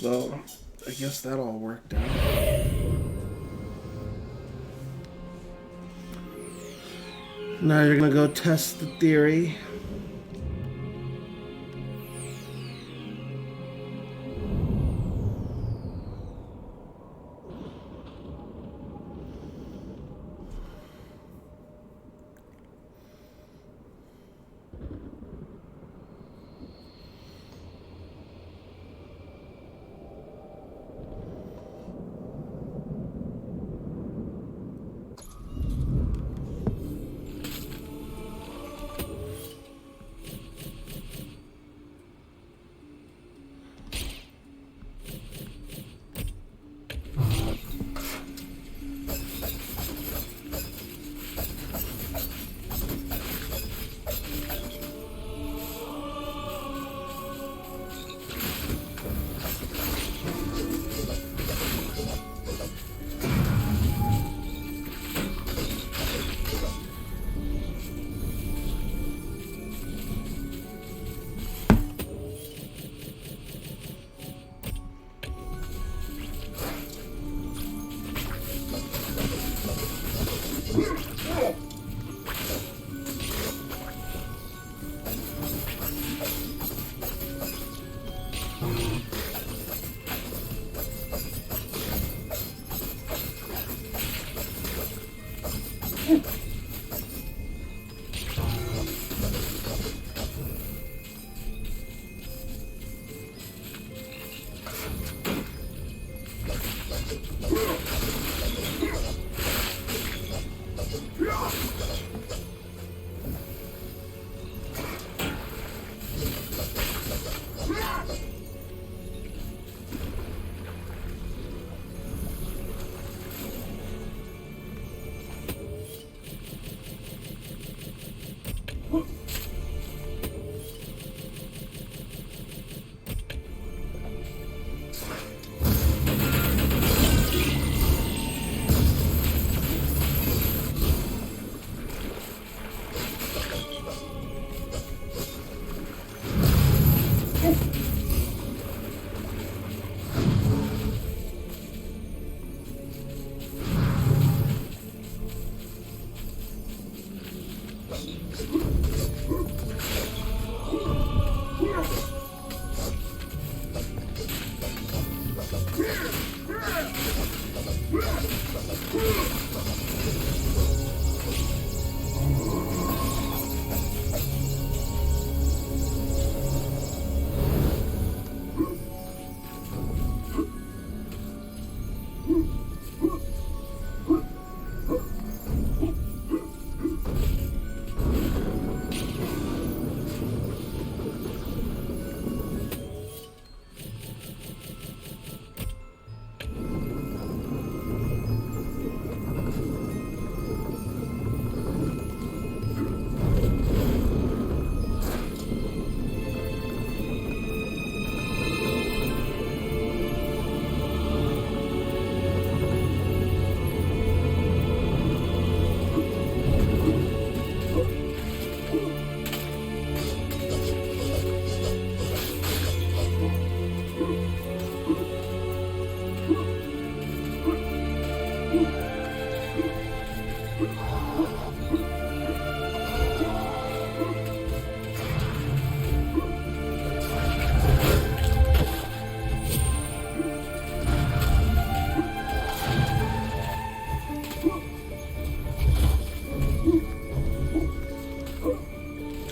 [SPEAKER 2] Well, I guess that all worked out. Now you're gonna go test the theory.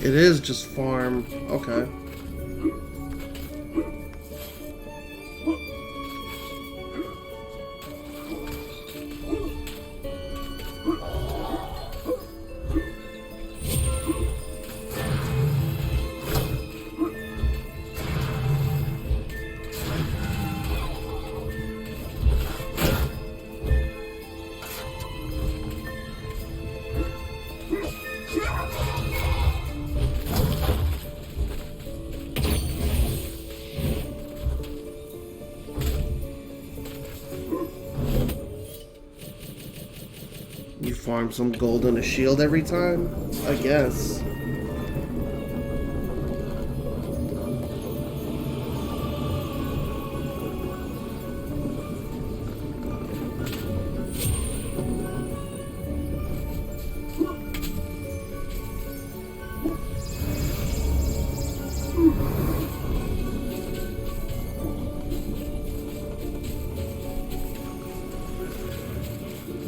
[SPEAKER 2] It is just farm. Okay. You farm some gold and a shield every time? I guess.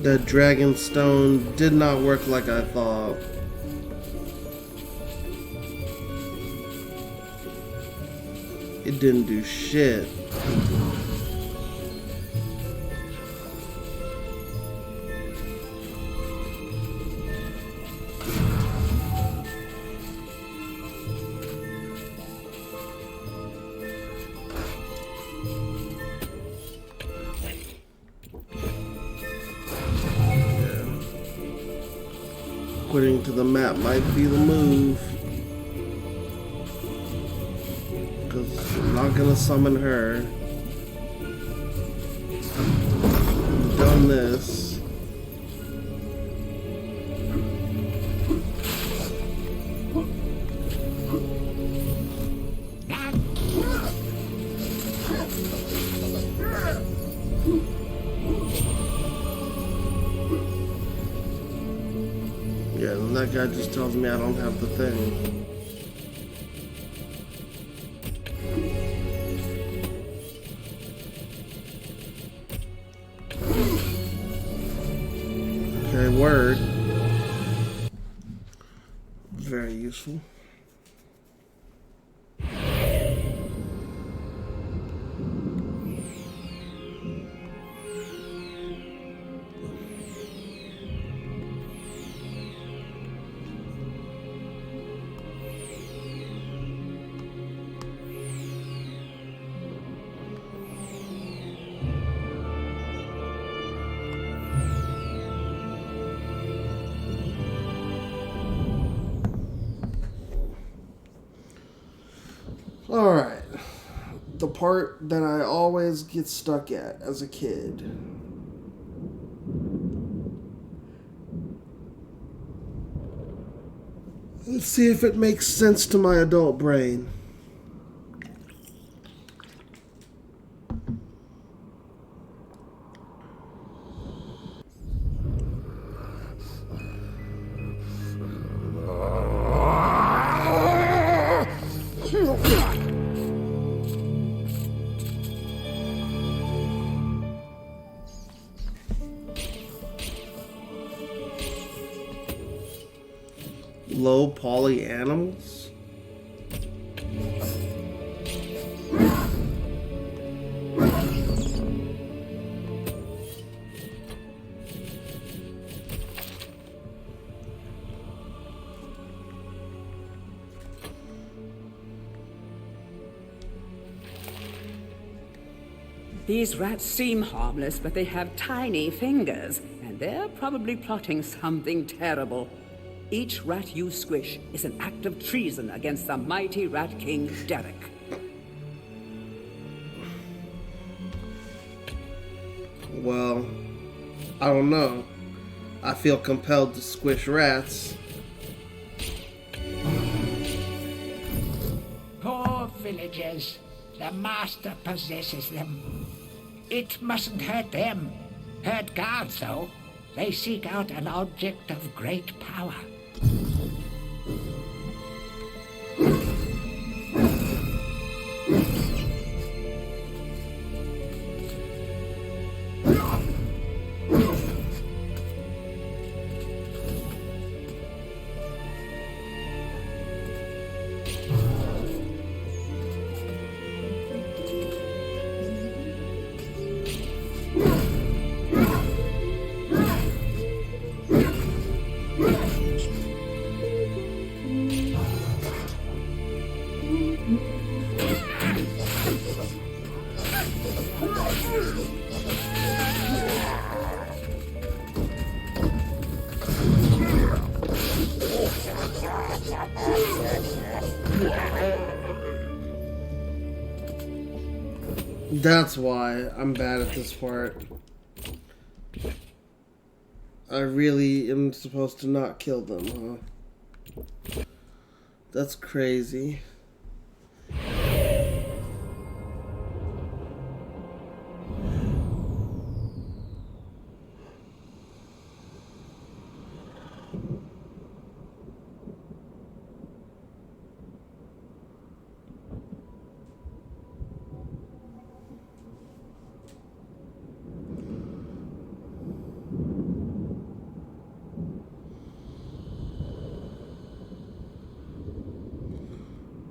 [SPEAKER 2] The dragon stone did not work like I thought. It didn't do shit. Quitting to the map might be the move. Because I'm not gonna summon her. I've done this. Yeah, and that guy just tells me I don't have the thing. Okay, word. Very useful. Alright. The part that I always get stuck at as a kid. Let's see if it makes sense to my adult brain. crawly animals?
[SPEAKER 3] These rats seem harmless, but they have tiny fingers, and they're probably plotting something terrible. Each rat you squish is an act of treason against the mighty Rat King, Derek.
[SPEAKER 2] Well, I don't know. I feel compelled to squish rats.
[SPEAKER 6] Poor villagers. The master possesses them. It mustn't hurt them. Hurt guards, though. They seek out an object of great power.
[SPEAKER 2] That's why I'm bad at this part. I really am supposed to not kill them, huh? That's crazy.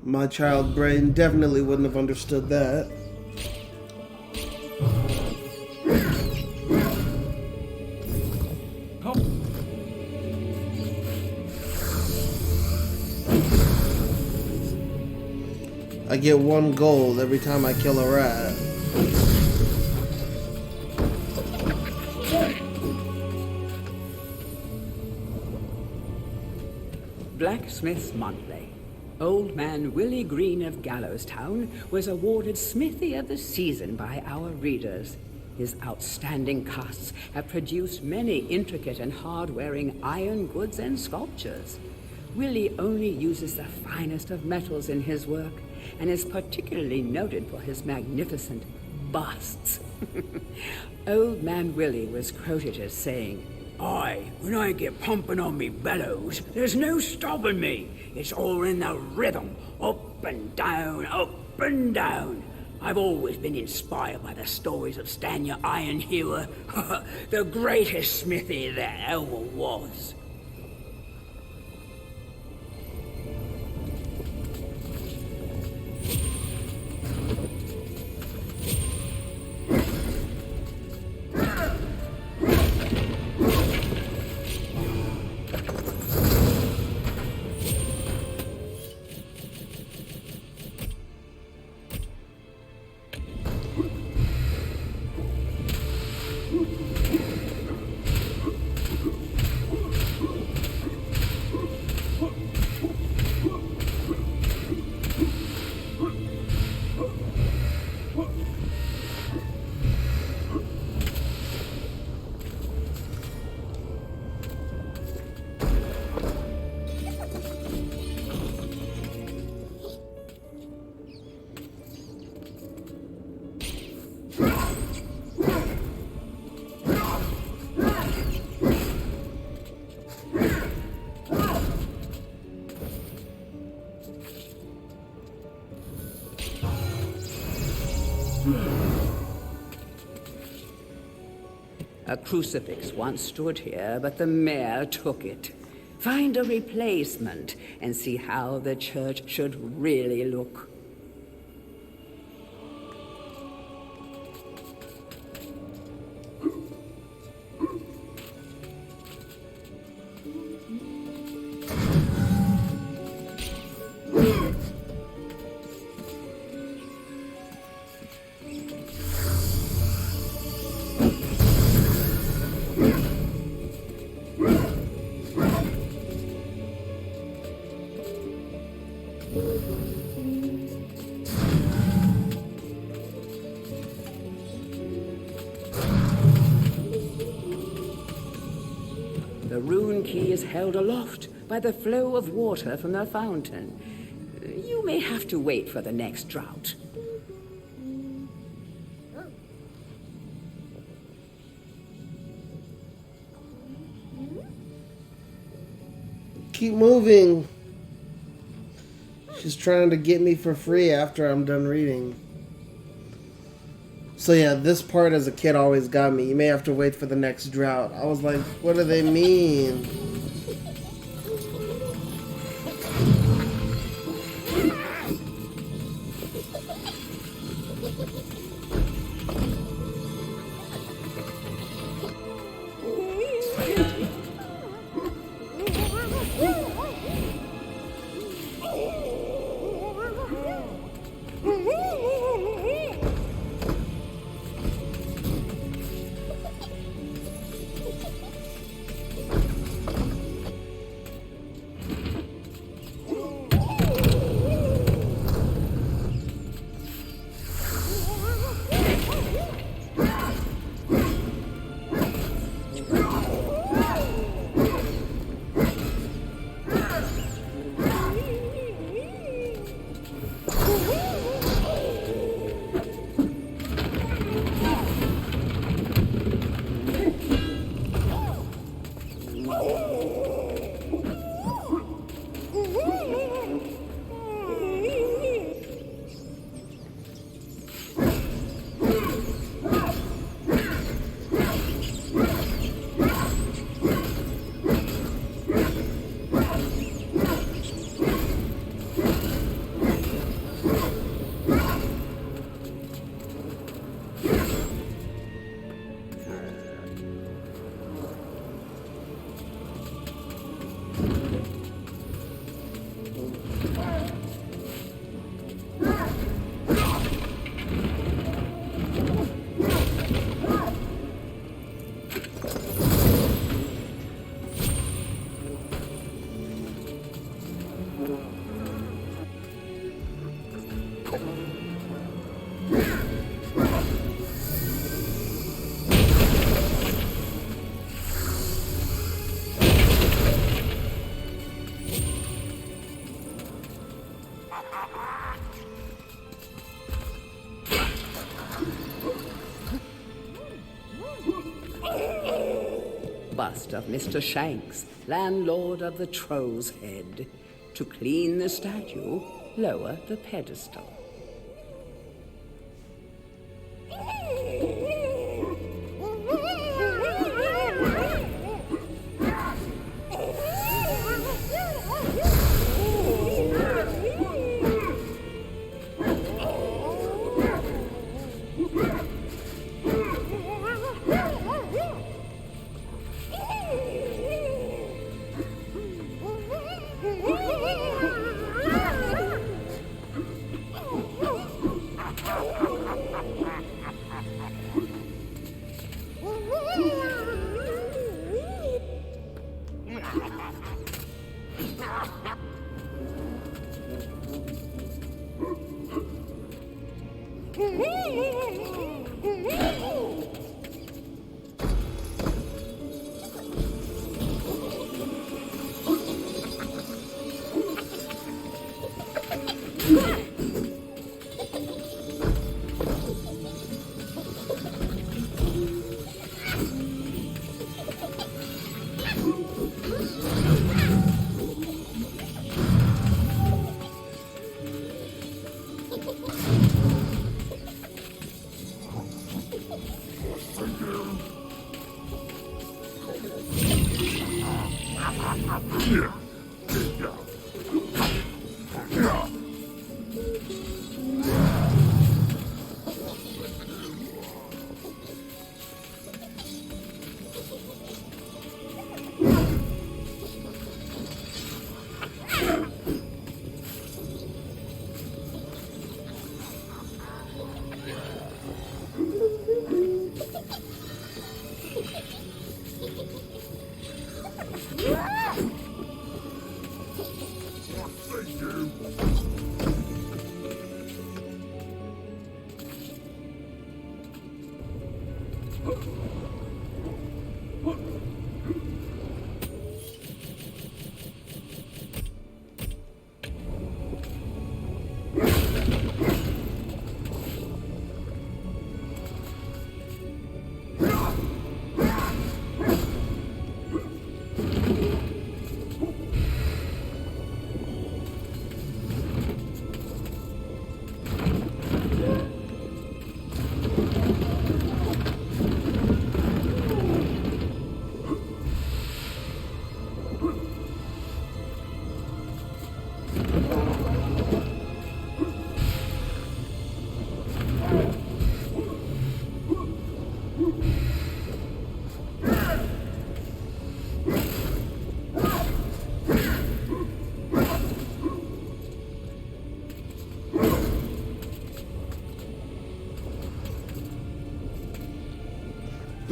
[SPEAKER 2] My child brain definitely wouldn't have understood that. I get 1 gold every time I kill a rat.
[SPEAKER 3] Blacksmith's Monthly. Old man Willie Green of Gallowstown was awarded Smithy of the Season by our readers. His outstanding casts have produced many intricate and hard-wearing iron goods and sculptures. Willie only uses the finest of metals in his work, and is particularly noted for his magnificent busts. Old man Willie was quoted as saying, "Aye, when I get pumping on me bellows, there's no stopping me. It's all in the rhythm, up and down, up and down. I've always been inspired by the stories of Stanya Ironhewer, the greatest smithy there ever was." A crucifix once stood here, but the mayor took it. Find a replacement and see how the church should really look. The rune key is held aloft by the flow of water from the fountain. You may have to wait for the next drought.
[SPEAKER 2] Keep moving. She's trying to get me for free after I'm done reading. So yeah, this part as a kid always got me. You may have to wait for the next drought. I was like, what do they mean?
[SPEAKER 3] Bust of Mr. Shanks, landlord of the Troll's Head. To clean the statue, lower the pedestal.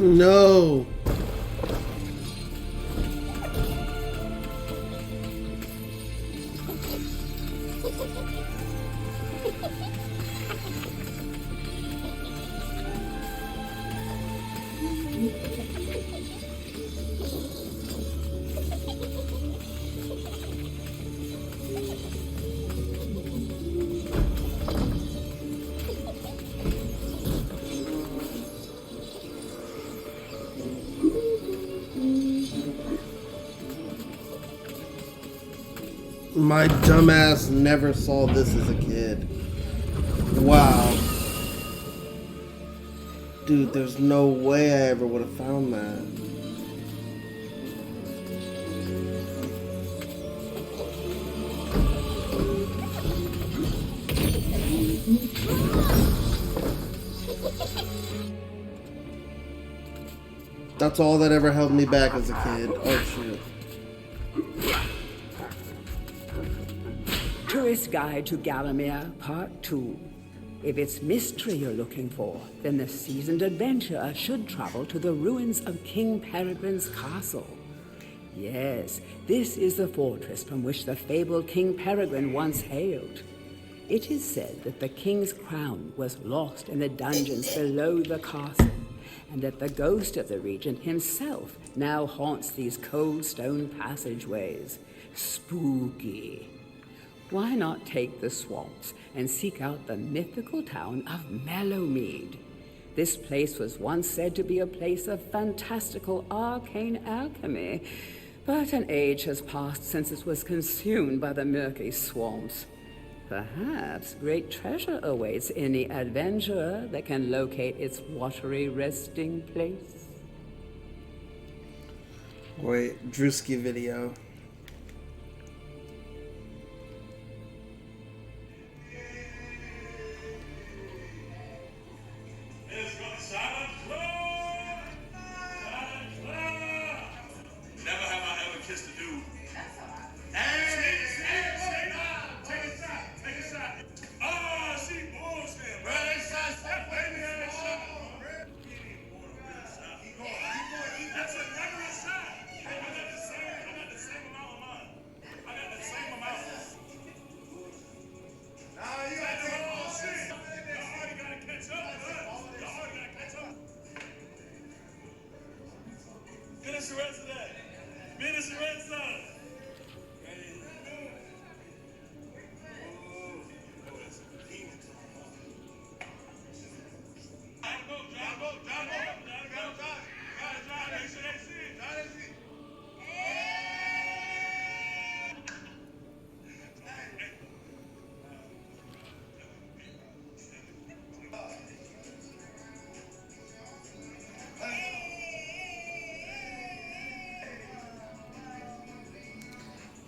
[SPEAKER 2] No. My dumbass never saw this as a kid. Wow. Dude, there's no way I ever would have found that. That's all that ever held me back as a kid. Oh shit.
[SPEAKER 3] Tourist Guide to Gallowmere, Part 2. If it's mystery you're looking for, then the seasoned adventurer should travel to the ruins of King Peregrine's castle. Yes, this is the fortress from which the fabled King Peregrine once hailed. It is said that the king's crown was lost in the dungeons below the castle, and that the ghost of the regent himself now haunts these cold stone passageways. Spooky. Why not take the swamps and seek out the mythical town of Mellowmead? This place was once said to be a place of fantastical arcane alchemy, but an age has passed since it was consumed by the murky swamps. Perhaps great treasure awaits any adventurer that can locate its watery resting place.
[SPEAKER 2] Wait, Drewski video.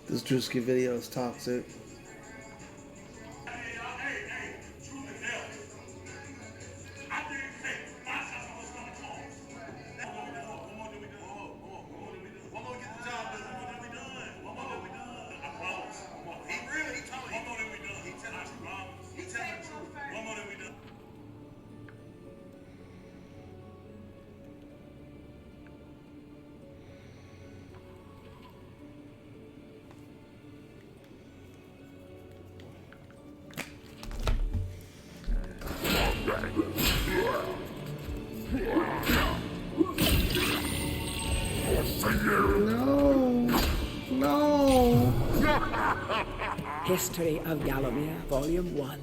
[SPEAKER 2] This Drewski video is toxic.
[SPEAKER 3] History of Gallowmere, Volume 1.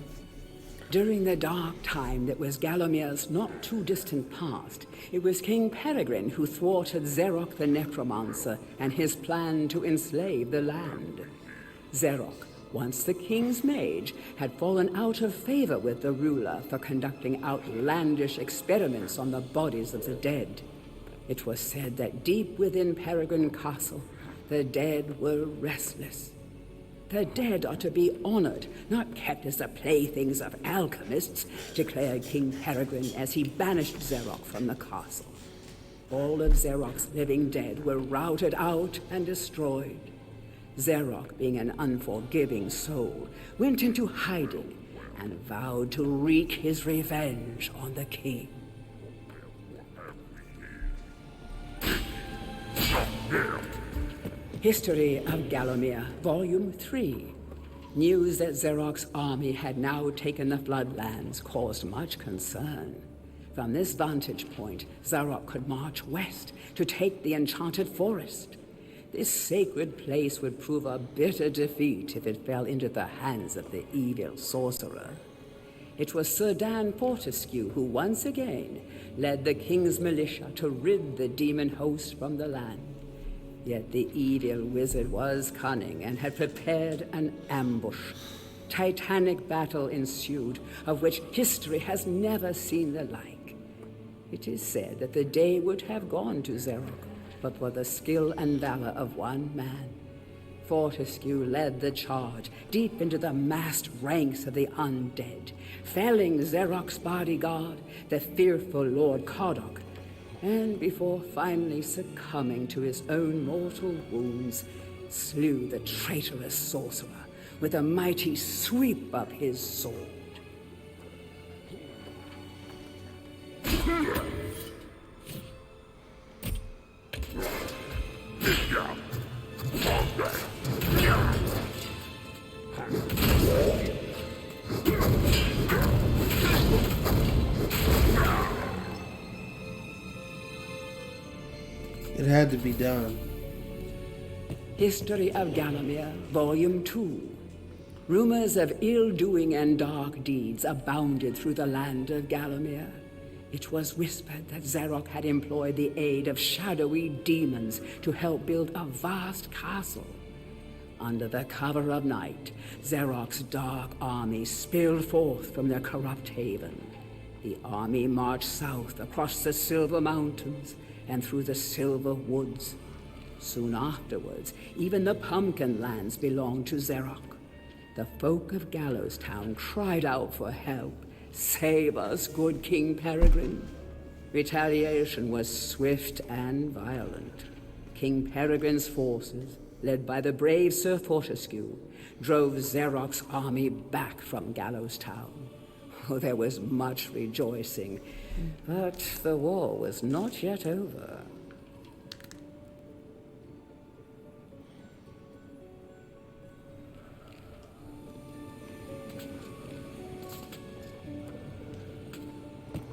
[SPEAKER 3] During the dark time that was Gallowmere's not too distant past, it was King Peregrine who thwarted Xeroc the Necromancer and his plan to enslave the land. Xeroc, once the king's mage, had fallen out of favor with the ruler for conducting outlandish experiments on the bodies of the dead. It was said that deep within Peregrine Castle, the dead were restless. The dead are to be honored, not kept as the playthings of alchemists, declared King Peregrine as he banished Xeroc from the castle. All of Xeroc's living dead were routed out and destroyed. Xeroc, being an unforgiving soul, went into hiding and vowed to wreak his revenge on the king. History of Gallowmere, Volume 3. News that Xeroc's army had now taken the Floodlands caused much concern. From this vantage point, Xeroc could march west to take the Enchanted Forest. This sacred place would prove a bitter defeat if it fell into the hands of the evil sorcerer. It was Sir Dan Fortescue who once again led the king's militia to rid the demon host from the land. Yet the evil wizard was cunning and had prepared an ambush. Titanic battle ensued, of which history has never seen the like. It is said that the day would have gone to Xeroc, but for the skill and valor of one man. Fortescue led the charge deep into the massed ranks of the undead, felling Xeroc's bodyguard, the fearful Lord Coddoc, and before finally succumbing to his own mortal wounds, slew the traitorous sorcerer with a mighty sweep of his sword.
[SPEAKER 2] It had to be done.
[SPEAKER 3] History of Gallowmere, Volume 2. Rumors of ill-doing and dark deeds abounded through the land of Gallowmere. It was whispered that Xeroc had employed the aid of shadowy demons to help build a vast castle. Under the cover of night, Xeroc's dark army spilled forth from their corrupt haven. The army marched south across the Silver Mountains and through the Silver Woods. Soon afterwards, even the Pumpkin Lands belonged to Xeroc. The folk of Gallows Town cried out for help. "Save us, good King Peregrine." Retaliation was swift and violent. King Peregrine's forces, led by the brave Sir Fortescue, drove Xeroc's army back from Gallows Town. Oh, there was much rejoicing, but the war was not yet over.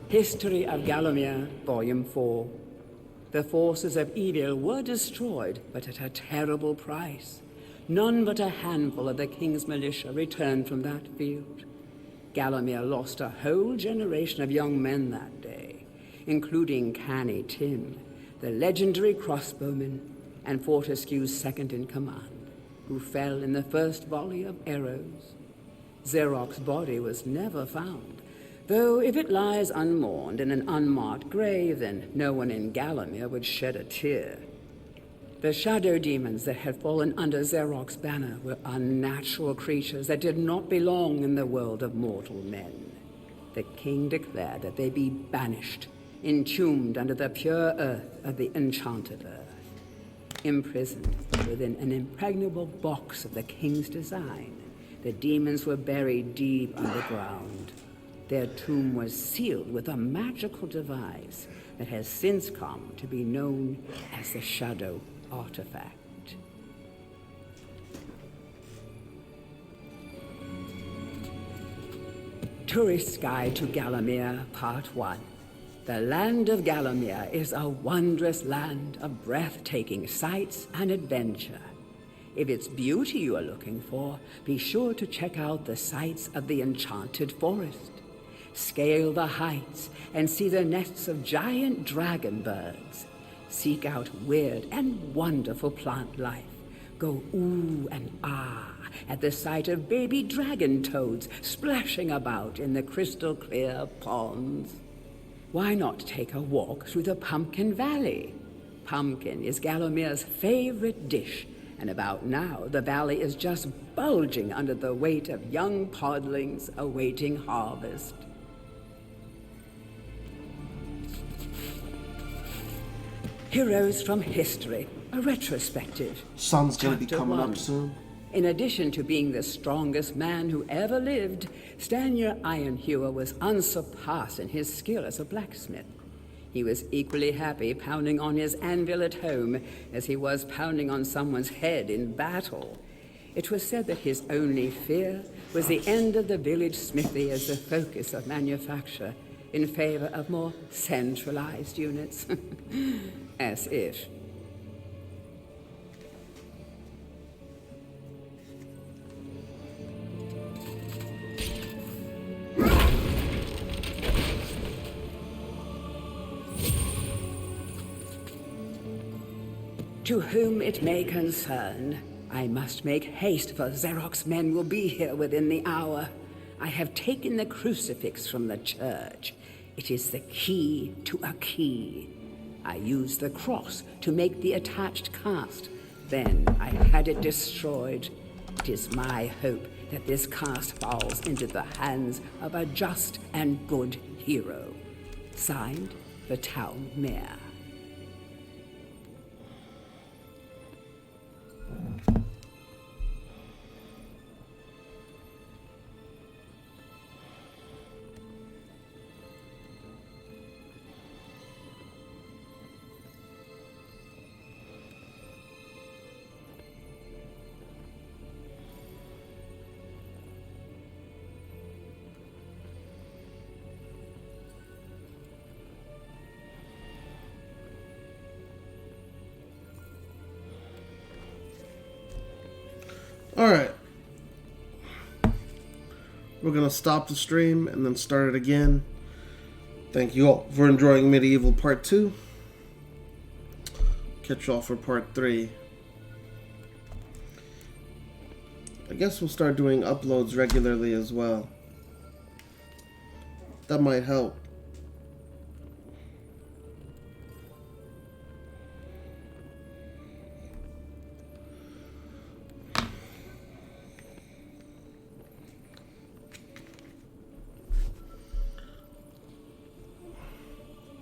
[SPEAKER 3] History of Gallowmere, Volume 4. The forces of evil were destroyed, but at a terrible price. None but a handful of the king's militia returned from that field. Gallowmere lost a whole generation of young men that day, including Canny Tim, the legendary crossbowman, and Fortescue's second-in-command, who fell in the first volley of arrows. Xeroc's body was never found, though if it lies unmourned in an unmarked grave, then no one in Gallowmere would shed a tear. The shadow demons that had fallen under Xeroc's banner were unnatural creatures that did not belong in the world of mortal men. The king declared that they be banished, entombed under the pure earth of the enchanted earth. Imprisoned within an impregnable box of the king's design, the demons were buried deep underground. Their tomb was sealed with a magical device that has since come to be known as the Shadow Artifact. Tourist's Guide to Gallowmere, Part 1. The land of Gallowmere is a wondrous land of breathtaking sights and adventure. If it's beauty you are looking for, be sure to check out the sights of the Enchanted Forest. Scale the heights and see the nests of giant dragon birds. Seek out weird and wonderful plant life. Go ooh and ah at the sight of baby dragon toads splashing about in the crystal clear ponds. Why not take a walk through the Pumpkin Valley? Pumpkin is Gallowmere's favorite dish, and about now the valley is just bulging under the weight of young podlings awaiting harvest. Heroes from History, a retrospective.
[SPEAKER 2] Sun's gonna be
[SPEAKER 3] Chapter
[SPEAKER 2] coming
[SPEAKER 3] 1.
[SPEAKER 2] up soon.
[SPEAKER 3] In addition to being the strongest man who ever lived, Stanyer Ironhewer was unsurpassed in his skill as a blacksmith. He was equally happy pounding on his anvil at home as he was pounding on someone's head in battle. It was said that his only fear was the end of the village smithy as the focus of manufacture in favor of more centralized units. As if. To whom it may concern, I must make haste, for Xerox men will be here within the hour. I have taken the crucifix from the church. It is the key to a key. I used the cross to make the attached cast. Then I had it destroyed. It is my hope that this cast falls into the hands of a just and good hero. Signed, the town mayor.
[SPEAKER 2] Alright. We're going to stop the stream and then start it again. Thank you all for enjoying Medieval Part 2. Catch you all for Part 3. I guess we'll start doing uploads regularly as well. That might help.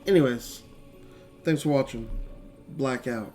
[SPEAKER 2] Anyways, thanks for watching. Blackout.